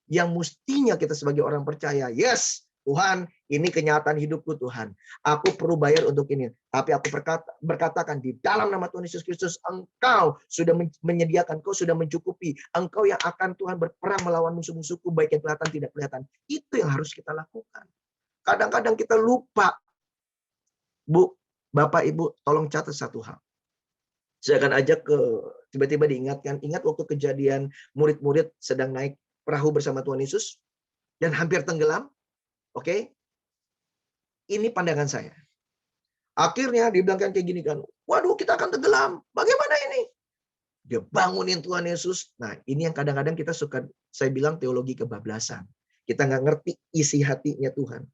Yang mestinya kita sebagai orang percaya, yes, Tuhan, ini kenyataan hidupku Tuhan. Aku perlu bayar untuk ini. Tapi aku berkatakan di dalam nama Tuhan Yesus Kristus, Engkau sudah menyediakan, Engkau sudah mencukupi. Engkau yang akan Tuhan berperang melawan musuh-musuhku, baik yang kelihatan tidak kelihatan. Itu yang harus kita lakukan. Kadang-kadang kita lupa. Bu, Bapak, Ibu, tolong catat satu hal. Saya akan ajak tiba-tiba diingatkan. Ingat waktu kejadian murid-murid sedang naik perahu bersama Tuhan Yesus dan hampir tenggelam. Oke? Ini pandangan saya. Akhirnya dibilangkan kayak gini kan. Waduh, kita akan tenggelam. Bagaimana ini? Dia bangunin Tuhan Yesus. Nah, ini yang kadang-kadang kita suka, saya bilang teologi kebablasan. Kita nggak ngerti isi hatinya Tuhan.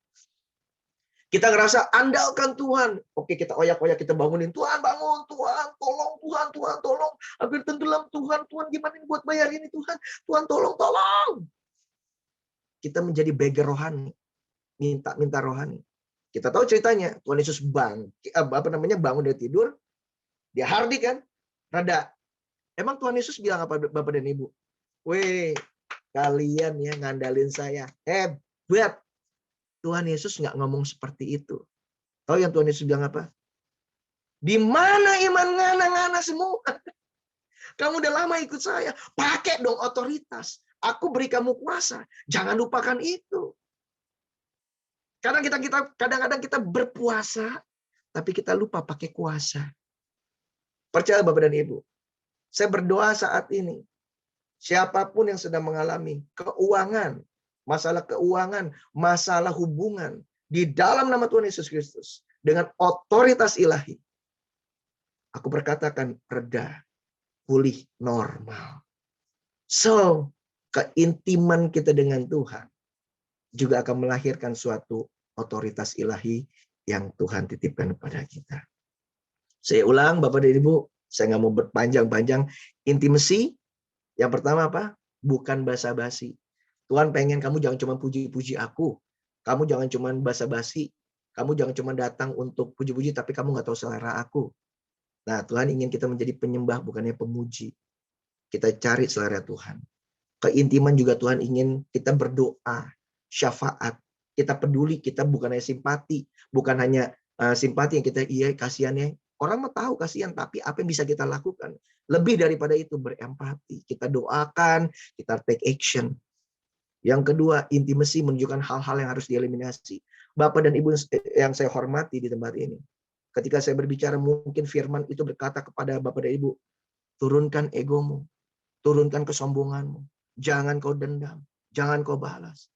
Kita ngerasa andalkan Tuhan. Oke, kita oyak-oyak, kita bangunin. Tuhan bangun, Tuhan tolong, Tuhan tolong. Hampir tenggelam, Tuhan gimana buat bayar ini Tuhan. Tuhan tolong. Kita menjadi beggar rohani. Minta rohani. Kita tahu ceritanya. Tuhan Yesus bangun dari tidur. Dia hardik kan. Rada. Emang Tuhan Yesus bilang apa Bapak dan Ibu? Weh, kalian ya ngandalin saya. Hebat. Tuhan Yesus nggak ngomong seperti itu. Tahu yang Tuhan Yesus bilang apa? Di mana iman ngana-ngana semua? Kamu udah lama ikut saya. Pakai dong otoritas. Aku beri kamu kuasa. Jangan lupakan itu. Kadang-kadang kita berpuasa, tapi kita lupa pakai kuasa. Percaya Bapak dan Ibu. Saya berdoa saat ini. Siapapun yang sedang mengalami keuangan, masalah hubungan, di dalam nama Tuhan Yesus Kristus, dengan otoritas ilahi, aku berkatakan reda, pulih, normal. So, keintiman kita dengan Tuhan juga akan melahirkan suatu otoritas ilahi yang Tuhan titipkan kepada kita. Saya ulang, Bapak dan Ibu, saya nggak mau berpanjang-panjang. Intimacy, yang pertama apa? Bukan basa-basi. Tuhan pengen kamu jangan cuma puji-puji aku. Kamu jangan cuma basa-basi. Kamu jangan cuma datang untuk puji-puji, tapi kamu nggak tahu selera aku. Nah, Tuhan ingin kita menjadi penyembah, bukannya pemuji. Kita cari selera Tuhan. Keintiman juga Tuhan ingin kita berdoa, syafaat. Kita peduli, kita bukan hanya simpati. Bukan hanya simpati yang kita, iya kasihannya. Orang mau tahu kasihan, tapi apa yang bisa kita lakukan? Lebih daripada itu, berempati. Kita doakan, kita take action. Yang kedua, intimasi menunjukkan hal-hal yang harus dieliminasi. Bapak dan Ibu yang saya hormati di tempat ini. Ketika saya berbicara, mungkin firman itu berkata kepada Bapak dan Ibu, turunkan egomu, turunkan kesombonganmu. Jangan kau dendam, jangan kau balas.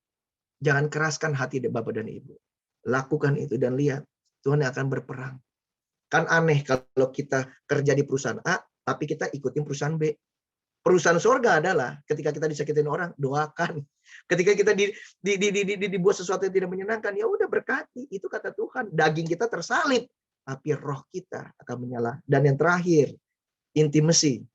Jangan keraskan hati Bapak dan Ibu. Lakukan itu dan lihat, Tuhan akan berperang. Kan aneh kalau kita kerja di perusahaan A, tapi kita ikutin perusahaan B. Perusahaan surga adalah ketika kita disakitin orang, doakan. Ketika kita dibuat sesuatu yang tidak menyenangkan, ya udah berkati. Itu kata Tuhan. Daging kita tersalib, tapi roh kita akan menyala. Dan yang terakhir, intimacy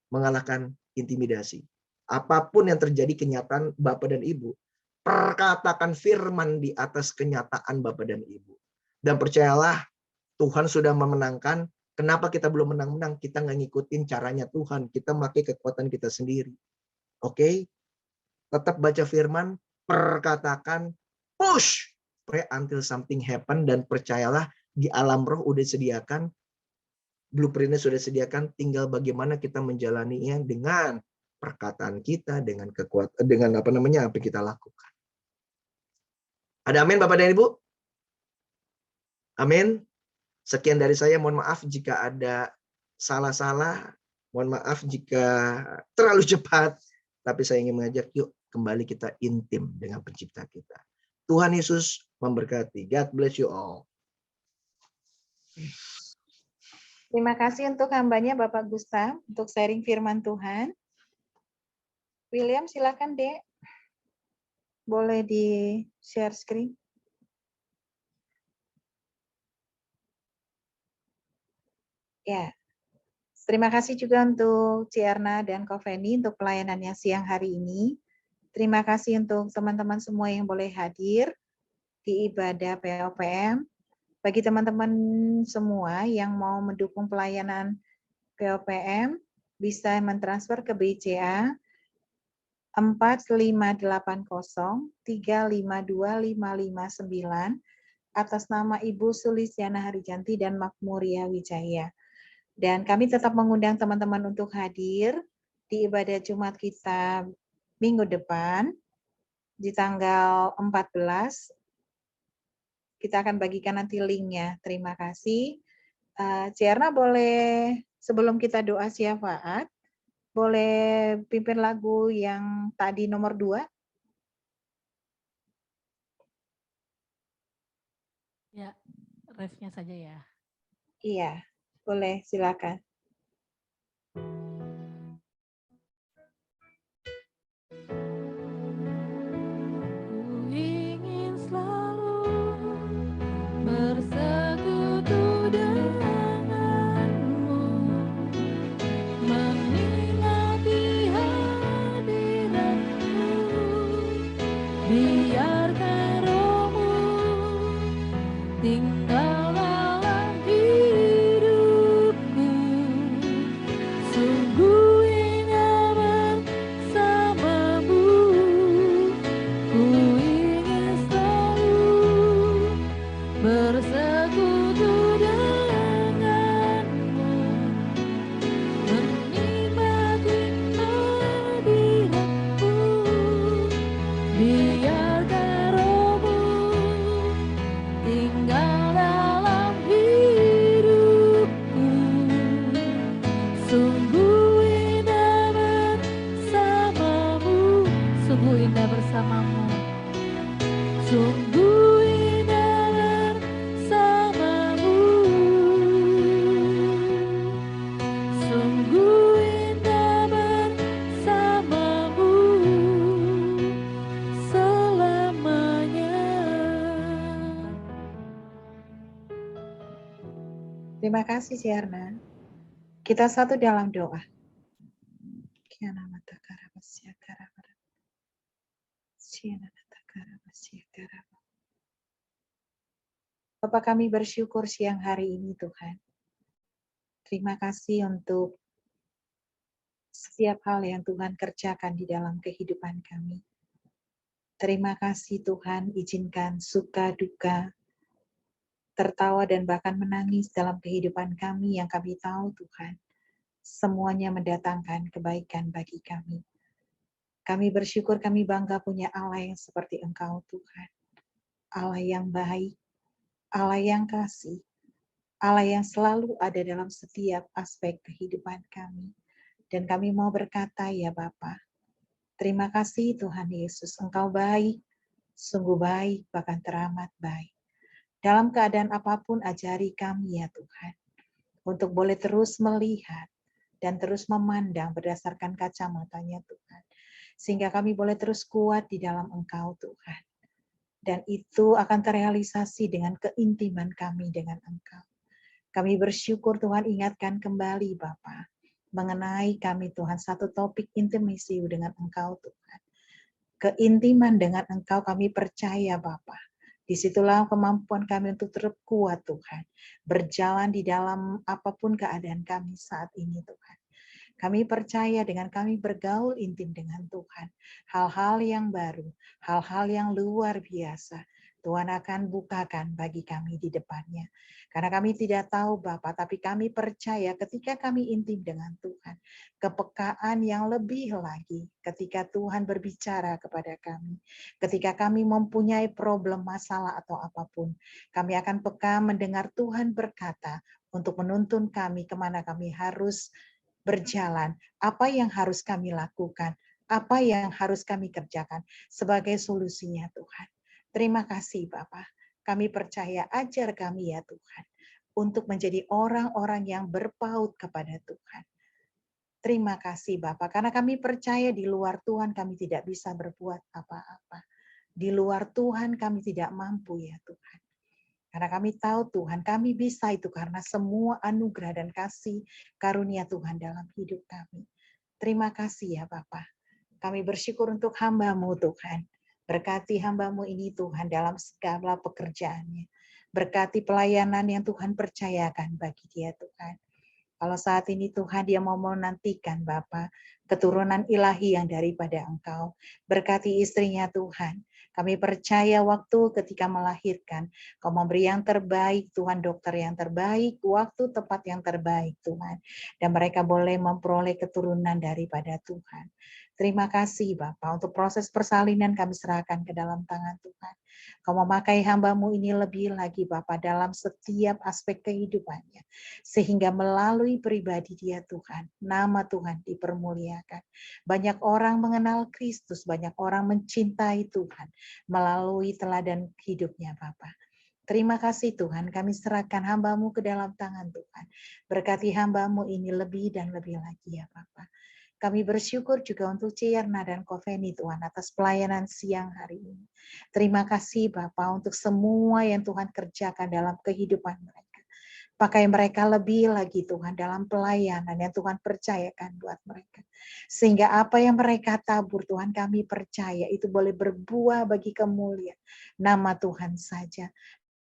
mengalahkan intimidasi. Apapun yang terjadi kenyataan Bapak dan Ibu, perkatakan firman di atas kenyataan Bapak dan Ibu. Dan percayalah, Tuhan sudah memenangkan. Kenapa kita belum menang-menang? Kita nggak ngikutin caranya Tuhan. Kita pakai kekuatan kita sendiri. Oke? Tetap baca firman, perkatakan, push. Pray until something happen. Dan percayalah, di alam roh udah disediakan. Blueprintnya sudah disediakan. Tinggal bagaimana kita menjalaninya dengan perkataan kita, dengan kekuatan, dengan apa yang kita lakukan. Ada amin Bapak dan Ibu? Amin. Sekian dari saya, mohon maaf jika ada salah-salah, mohon maaf jika terlalu cepat, tapi saya ingin mengajak yuk kembali kita intim dengan pencipta kita. Tuhan Yesus memberkati. God bless you all. Terima kasih untuk hambanya Bapak Gustaf untuk sharing firman Tuhan. William silakan Dek. Boleh di share screen. Ya, terima kasih juga untuk Cierna dan Koveni untuk pelayanannya siang hari ini. Terima kasih untuk teman-teman semua yang boleh hadir di ibadah POPM. Bagi teman-teman semua yang mau mendukung pelayanan POPM, bisa mentransfer ke BCA 4580352559 atas nama Ibu Sulistiana Harijanti dan Makmuria Wijaya. Dan kami tetap mengundang teman-teman untuk hadir di ibadah Jumat kita minggu depan di tanggal 14. Kita akan bagikan nanti linknya. Terima kasih. Cierna boleh sebelum kita doa syafaat, boleh pimpin lagu yang tadi nomor 2? Ya, refnya saja ya. Iya, boleh silakan. Ku ingin selalu bersekutu denganmu, menikmati hadiratmu, biarkan rohmu tinggal dalam hidupku. Sungguh indah bersamamu, ku ingin selalu bersekutu denganmu, menikmati hadiratmu, biarkan rohmu tinggal dalam hidupku. Sungguh indah bersamamu, sungguh indah bersamamu, sungguh indah bersamamu, sungguh indah bersamamu selamanya. Terima kasih Cierna. Kita satu dalam doa. Bapak kami bersyukur siang hari ini Tuhan. Terima kasih untuk setiap hal yang Tuhan kerjakan di dalam kehidupan kami. Terima kasih Tuhan, izinkan suka duka, tertawa dan bahkan menangis dalam kehidupan kami yang kami tahu Tuhan. Semuanya mendatangkan kebaikan bagi kami. Kami bersyukur, kami bangga punya Allah yang seperti Engkau Tuhan. Allah yang baik, Allah yang kasih, Allah yang selalu ada dalam setiap aspek kehidupan kami. Dan kami mau berkata, ya Bapa, terima kasih Tuhan Yesus, Engkau baik, sungguh baik, bahkan teramat baik. Dalam keadaan apapun ajari kami ya Tuhan, untuk boleh terus melihat dan terus memandang berdasarkan kacamatanya Tuhan. Sehingga kami boleh terus kuat di dalam Engkau Tuhan. Dan itu akan terrealisasi dengan keintiman kami dengan Engkau. Kami bersyukur Tuhan ingatkan kembali Bapa mengenai kami Tuhan satu topik intimasi dengan Engkau Tuhan. Keintiman dengan Engkau kami percaya Bapa. Disitulah kemampuan kami untuk terus kuat Tuhan. Berjalan di dalam apapun keadaan kami saat ini Tuhan. Kami percaya dengan kami bergaul intim dengan Tuhan. Hal-hal yang baru, hal-hal yang luar biasa. Tuhan akan bukakan bagi kami di depannya. Karena kami tidak tahu Bapa, tapi kami percaya ketika kami intim dengan Tuhan. Kepekaan yang lebih lagi ketika Tuhan berbicara kepada kami. Ketika kami mempunyai problem, masalah atau apapun. Kami akan peka mendengar Tuhan berkata untuk menuntun kami kemana kami harus berjalan, apa yang harus kami lakukan, apa yang harus kami kerjakan sebagai solusinya Tuhan. Terima kasih Bapa. Kami percaya ajar kami ya Tuhan untuk menjadi orang-orang yang berpaut kepada Tuhan. Terima kasih Bapa, karena kami percaya di luar Tuhan kami tidak bisa berbuat apa-apa. Di luar Tuhan kami tidak mampu ya Tuhan. Karena kami tahu Tuhan, kami bisa itu karena semua anugerah dan kasih karunia Tuhan dalam hidup kami. Terima kasih ya Bapa. Kami bersyukur untuk hamba-Mu Tuhan. Berkati hamba-Mu ini Tuhan dalam segala pekerjaannya. Berkati pelayanan yang Tuhan percayakan bagi dia Tuhan. Kalau saat ini Tuhan dia mau menantikan Bapa, keturunan ilahi yang daripada Engkau. Berkati istrinya Tuhan. Kami percaya waktu ketika melahirkan, Kau memberi yang terbaik, Tuhan, dokter yang terbaik, waktu tepat yang terbaik, Tuhan. Dan mereka boleh memperoleh keturunan daripada Tuhan. Terima kasih Bapa, untuk proses persalinan kami serahkan ke dalam tangan Tuhan. Kau memakai hamba-Mu ini lebih lagi Bapa dalam setiap aspek kehidupannya. Sehingga melalui pribadi dia Tuhan, nama Tuhan dipermuliakan. Banyak orang mengenal Kristus, banyak orang mencintai Tuhan melalui teladan hidupnya Bapa. Terima kasih Tuhan, kami serahkan hamba-Mu ke dalam tangan Tuhan. Berkati hamba-Mu ini lebih dan lebih lagi ya Bapa. Kami bersyukur juga untuk Cierna dan Koveni Tuhan atas pelayanan siang hari ini. Terima kasih Bapa untuk semua yang Tuhan kerjakan dalam kehidupan mereka. Pakai mereka lebih lagi Tuhan dalam pelayanan yang Tuhan percayakan buat mereka. Sehingga apa yang mereka tabur Tuhan kami percaya itu boleh berbuah bagi kemuliaan nama Tuhan saja.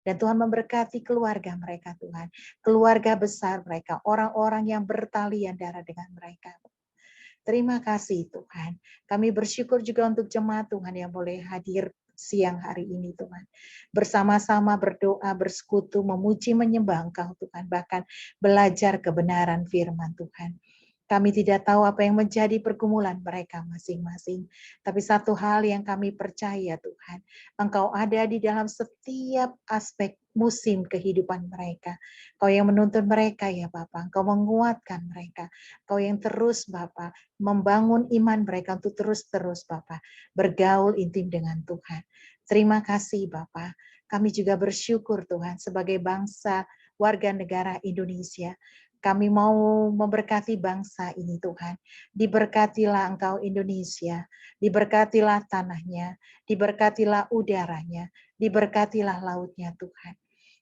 Dan Tuhan memberkati keluarga mereka Tuhan. Keluarga besar mereka, orang-orang yang bertalian darah dengan mereka. Terima kasih Tuhan. Kami bersyukur juga untuk jemaat Tuhan yang boleh hadir siang hari ini Tuhan. Bersama-sama berdoa, bersekutu, memuji, menyembah Engkau Tuhan. Bahkan belajar kebenaran firman Tuhan. Kami tidak tahu apa yang menjadi pergumulan mereka masing-masing. Tapi satu hal yang kami percaya Tuhan, Engkau ada di dalam setiap aspek musim kehidupan mereka. Kau yang menuntun mereka ya Bapa, Engkau menguatkan mereka. Kau yang terus Bapa, membangun iman mereka untuk terus-terus Bapa, bergaul intim dengan Tuhan. Terima kasih Bapa. Kami juga bersyukur Tuhan sebagai bangsa warga negara Indonesia. Kami mau memberkati bangsa ini Tuhan. Diberkatilah Engkau Indonesia, diberkatilah tanahnya, diberkatilah udaranya, diberkatilah lautnya Tuhan.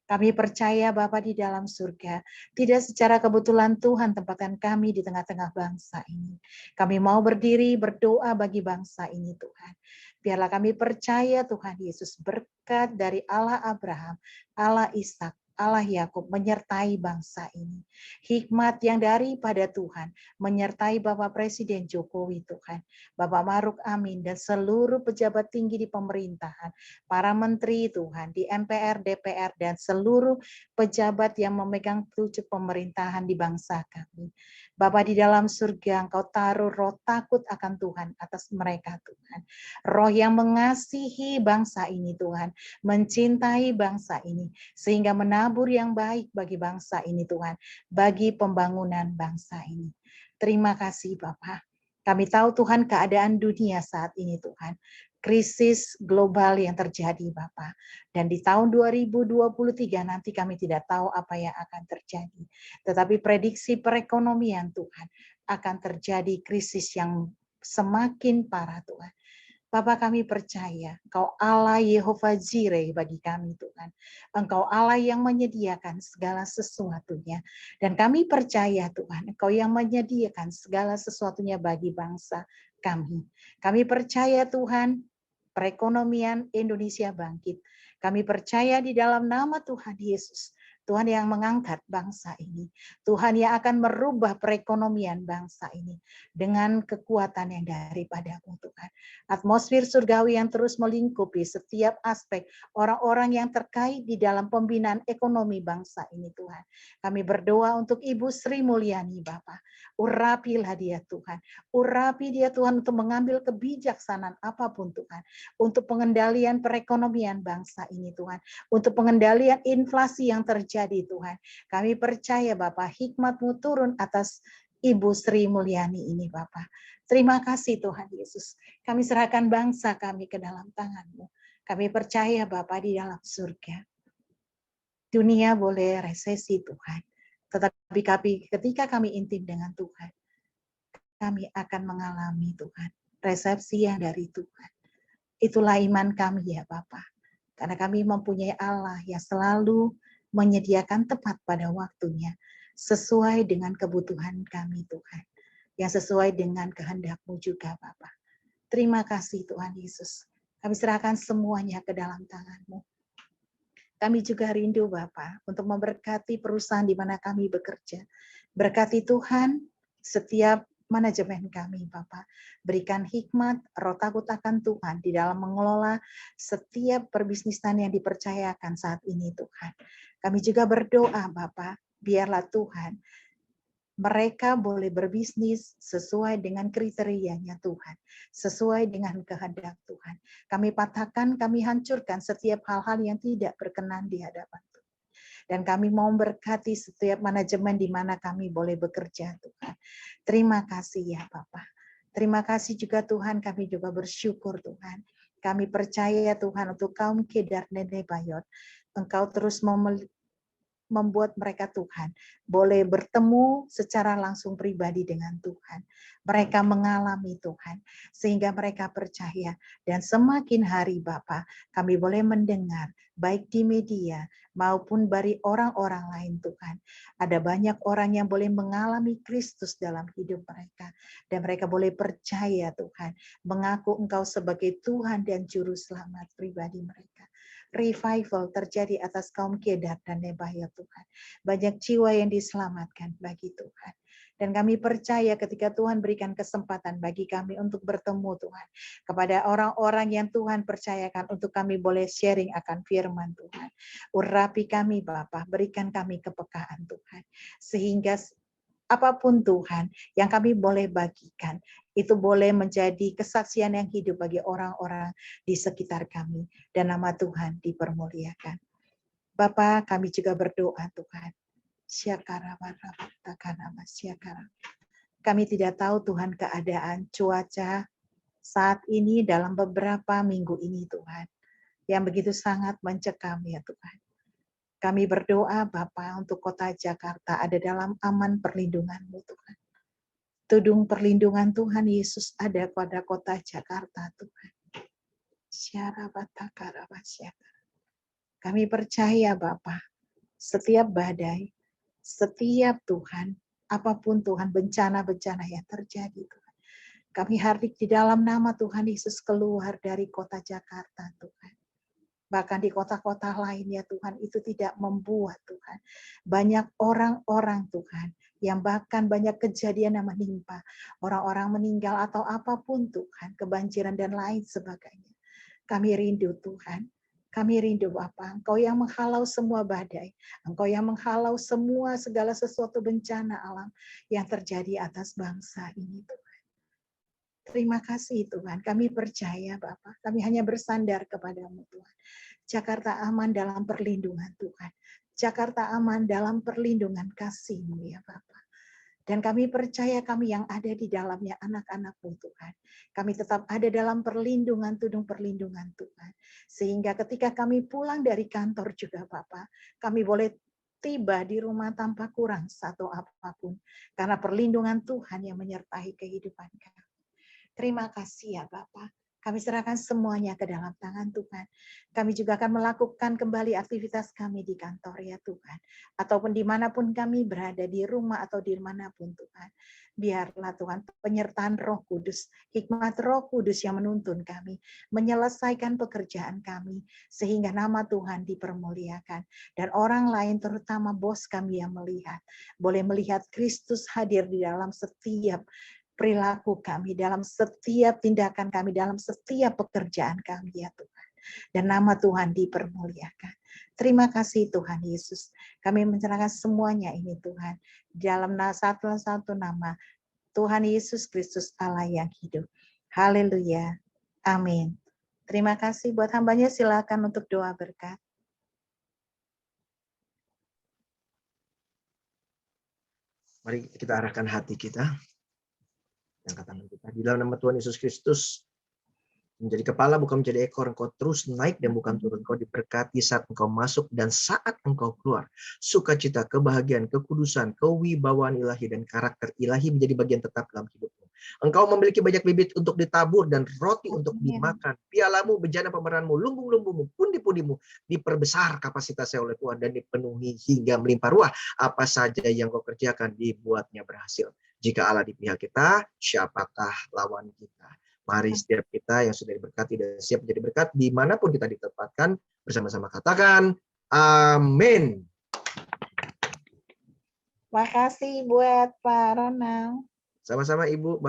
Kami percaya Bapa di dalam surga, tidak secara kebetulan Tuhan tempatkan kami di tengah-tengah bangsa ini. Kami mau berdiri berdoa bagi bangsa ini Tuhan. Biarlah kami percaya Tuhan Yesus berkat dari Allah Abraham, Allah Ishak, Allah Yakub menyertai bangsa ini. Hikmat yang daripada Tuhan menyertai Bapak Presiden Jokowi Tuhan, Bapak Maruk Amin dan seluruh pejabat tinggi di pemerintahan, para menteri Tuhan di MPR, DPR dan seluruh pejabat yang memegang tujuh pemerintahan di bangsa kami. Bapak di dalam surga, Engkau taruh roh takut akan Tuhan atas mereka Tuhan. Roh yang mengasihi bangsa ini Tuhan, mencintai bangsa ini, sehingga menabur yang baik bagi bangsa ini Tuhan, bagi pembangunan bangsa ini. Terima kasih Bapak. Kami tahu Tuhan keadaan dunia saat ini Tuhan. Krisis global yang terjadi Bapak. Dan di tahun 2023 nanti kami tidak tahu apa yang akan terjadi. Tetapi prediksi perekonomian Tuhan akan terjadi krisis yang semakin parah Tuhan. Bapak kami percaya, Engkau Allah Yehova Jireh bagi kami Tuhan. Engkau Allah yang menyediakan segala sesuatunya. Dan kami percaya Tuhan, Engkau yang menyediakan segala sesuatunya bagi bangsa kami. Kami percaya Tuhan, perekonomian Indonesia bangkit. Kami percaya di dalam nama Tuhan Yesus. Tuhan yang mengangkat bangsa ini. Tuhan yang akan merubah perekonomian bangsa ini dengan kekuatan yang daripada-Mu Tuhan. Atmosfer surgawi yang terus melingkupi setiap aspek orang-orang yang terkait di dalam pembinaan ekonomi bangsa ini Tuhan. Kami berdoa untuk Ibu Sri Mulyani Bapak. Urapilah dia Tuhan. Urapi dia Tuhan untuk mengambil kebijaksanaan apapun Tuhan. Untuk pengendalian perekonomian bangsa ini Tuhan. Untuk pengendalian inflasi yang terjadi Tuhan. Kami percaya Bapak hikmat-Mu turun atas Ibu Sri Mulyani ini Bapak. Terima kasih Tuhan Yesus. Kami serahkan bangsa kami ke dalam tangan-Mu. Kami percaya Bapak di dalam surga. Dunia boleh resesi Tuhan. Tetapi ketika kami intim dengan Tuhan, kami akan mengalami Tuhan. Resepsi yang dari Tuhan. Itulah iman kami ya Bapak. Karena kami mempunyai Allah yang selalu menyediakan tepat pada waktunya. Sesuai dengan kebutuhan kami Tuhan. Yang sesuai dengan kehendak-Mu juga Bapak. Terima kasih Tuhan Yesus. Kami serahkan semuanya ke dalam tangan-Mu. Kami juga rindu Bapak untuk memberkati perusahaan di mana kami bekerja. Berkati Tuhan setiap manajemen kami Bapak. Berikan hikmat, roh takut akan Tuhan di dalam mengelola setiap perbisnisan yang dipercayakan saat ini Tuhan. Kami juga berdoa Bapak, biarlah Tuhan mereka boleh berbisnis sesuai dengan kriterianya Tuhan, sesuai dengan kehendak Tuhan. Kami patahkan, kami hancurkan setiap hal-hal yang tidak berkenan di hadapan Tuhan. Dan kami mau berkati setiap manajemen di mana kami boleh bekerja Tuhan. Terima kasih ya Bapak. Terima kasih juga Tuhan, kami juga bersyukur Tuhan. Kami percaya Tuhan untuk kaum Kedar dan Nebayot. Engkau terus membuat mereka Tuhan boleh bertemu secara langsung pribadi dengan Tuhan. Mereka mengalami Tuhan sehingga mereka percaya dan semakin hari Bapa kami boleh mendengar baik di media maupun dari orang-orang lain Tuhan. Ada banyak orang yang boleh mengalami Kristus dalam hidup mereka dan mereka boleh percaya Tuhan, mengaku Engkau sebagai Tuhan dan juru selamat pribadi mereka. Revival terjadi atas kaum Kedar dan Nebayot Tuhan. Banyak jiwa yang diselamatkan bagi Tuhan. Dan kami percaya ketika Tuhan berikan kesempatan bagi kami untuk bertemu Tuhan. Kepada orang-orang yang Tuhan percayakan untuk kami boleh sharing akan firman Tuhan. Urapi kami Bapa, berikan kami kepekaan Tuhan. Sehingga apapun Tuhan yang kami boleh bagikan, itu boleh menjadi kesaksian yang hidup bagi orang-orang di sekitar kami. Dan nama Tuhan dipermuliakan. Bapa, kami juga berdoa Tuhan. Kami tidak tahu Tuhan keadaan cuaca saat ini dalam beberapa minggu ini Tuhan. Yang begitu sangat mencekam ya Tuhan. Kami berdoa Bapa untuk kota Jakarta ada dalam aman perlindungan-Mu Tuhan. Tudung perlindungan Tuhan Yesus ada pada kota Jakarta Tuhan. Kami percaya Bapa, setiap badai, setiap Tuhan, apapun Tuhan bencana-bencana yang terjadi Tuhan. Kami hardik di dalam nama Tuhan Yesus keluar dari kota Jakarta Tuhan. Bahkan di kota-kota lainnya Tuhan itu tidak membuat Tuhan. Banyak orang-orang Tuhan yang bahkan banyak kejadian yang menimpa. Orang-orang meninggal atau apapun Tuhan, kebanjiran dan lain sebagainya. Kami rindu Tuhan. Kami rindu Bapa, Engkau yang menghalau semua badai. Engkau yang menghalau semua segala sesuatu bencana alam yang terjadi atas bangsa ini Tuhan. Terima kasih Tuhan, kami percaya Bapa, kami hanya bersandar kepada-Mu Tuhan. Jakarta aman dalam perlindungan Tuhan. Jakarta aman dalam perlindungan kasih-Mu ya Bapa. Dan kami percaya kami yang ada di dalamnya anak-anak-Mu Tuhan. Kami tetap ada dalam perlindungan, tudung perlindungan Tuhan. Sehingga ketika kami pulang dari kantor juga Bapa, kami boleh tiba di rumah tanpa kurang satu apapun. Karena perlindungan Tuhan yang menyertai kehidupan kami. Terima kasih ya Bapa. Kami serahkan semuanya ke dalam tangan Tuhan. Kami juga akan melakukan kembali aktivitas kami di kantor ya Tuhan. Ataupun dimanapun kami berada, di rumah atau dimanapun Tuhan. Biarlah Tuhan penyertaan Roh Kudus, hikmat Roh Kudus yang menuntun kami, menyelesaikan pekerjaan kami, sehingga nama Tuhan dipermuliakan. Dan orang lain terutama bos kami yang melihat, boleh melihat Kristus hadir di dalam setiap perilaku kami, dalam setiap tindakan kami, dalam setiap pekerjaan kami ya Tuhan. Dan nama Tuhan dipermuliakan. Terima kasih Tuhan Yesus. Kami menyerahkan semuanya ini Tuhan. Dalam satu nama Tuhan Yesus Kristus Allah yang hidup. Haleluya. Amin. Terima kasih buat hambanya, silakan untuk doa berkat. Mari kita arahkan hati kita. Angkat tangan kita. Di dalam nama Tuhan Yesus Kristus, menjadi kepala bukan menjadi ekor, engkau terus naik dan bukan turun. Engkau diberkati saat engkau masuk dan saat engkau keluar. Sukacita, kebahagiaan, kekudusan, kewibawaan ilahi, dan karakter ilahi menjadi bagian tetap dalam hidupmu. Engkau memiliki banyak bibit untuk ditabur dan roti untuk dimakan. Pialamu, bejana pemeranmu, lumbung-lumbungmu, pundi-pundimu diperbesar kapasitasnya oleh Tuhan dan dipenuhi hingga melimpah ruah. Apa saja yang kau kerjakan dibuatnya berhasil. Jika Allah di pihak kita, siapakah lawan kita? Mari setiap kita yang sudah diberkati dan siap menjadi berkat, dimanapun kita ditempatkan, bersama-sama katakan, amin. Makasih buat Pak Ronald. Sama-sama Ibu.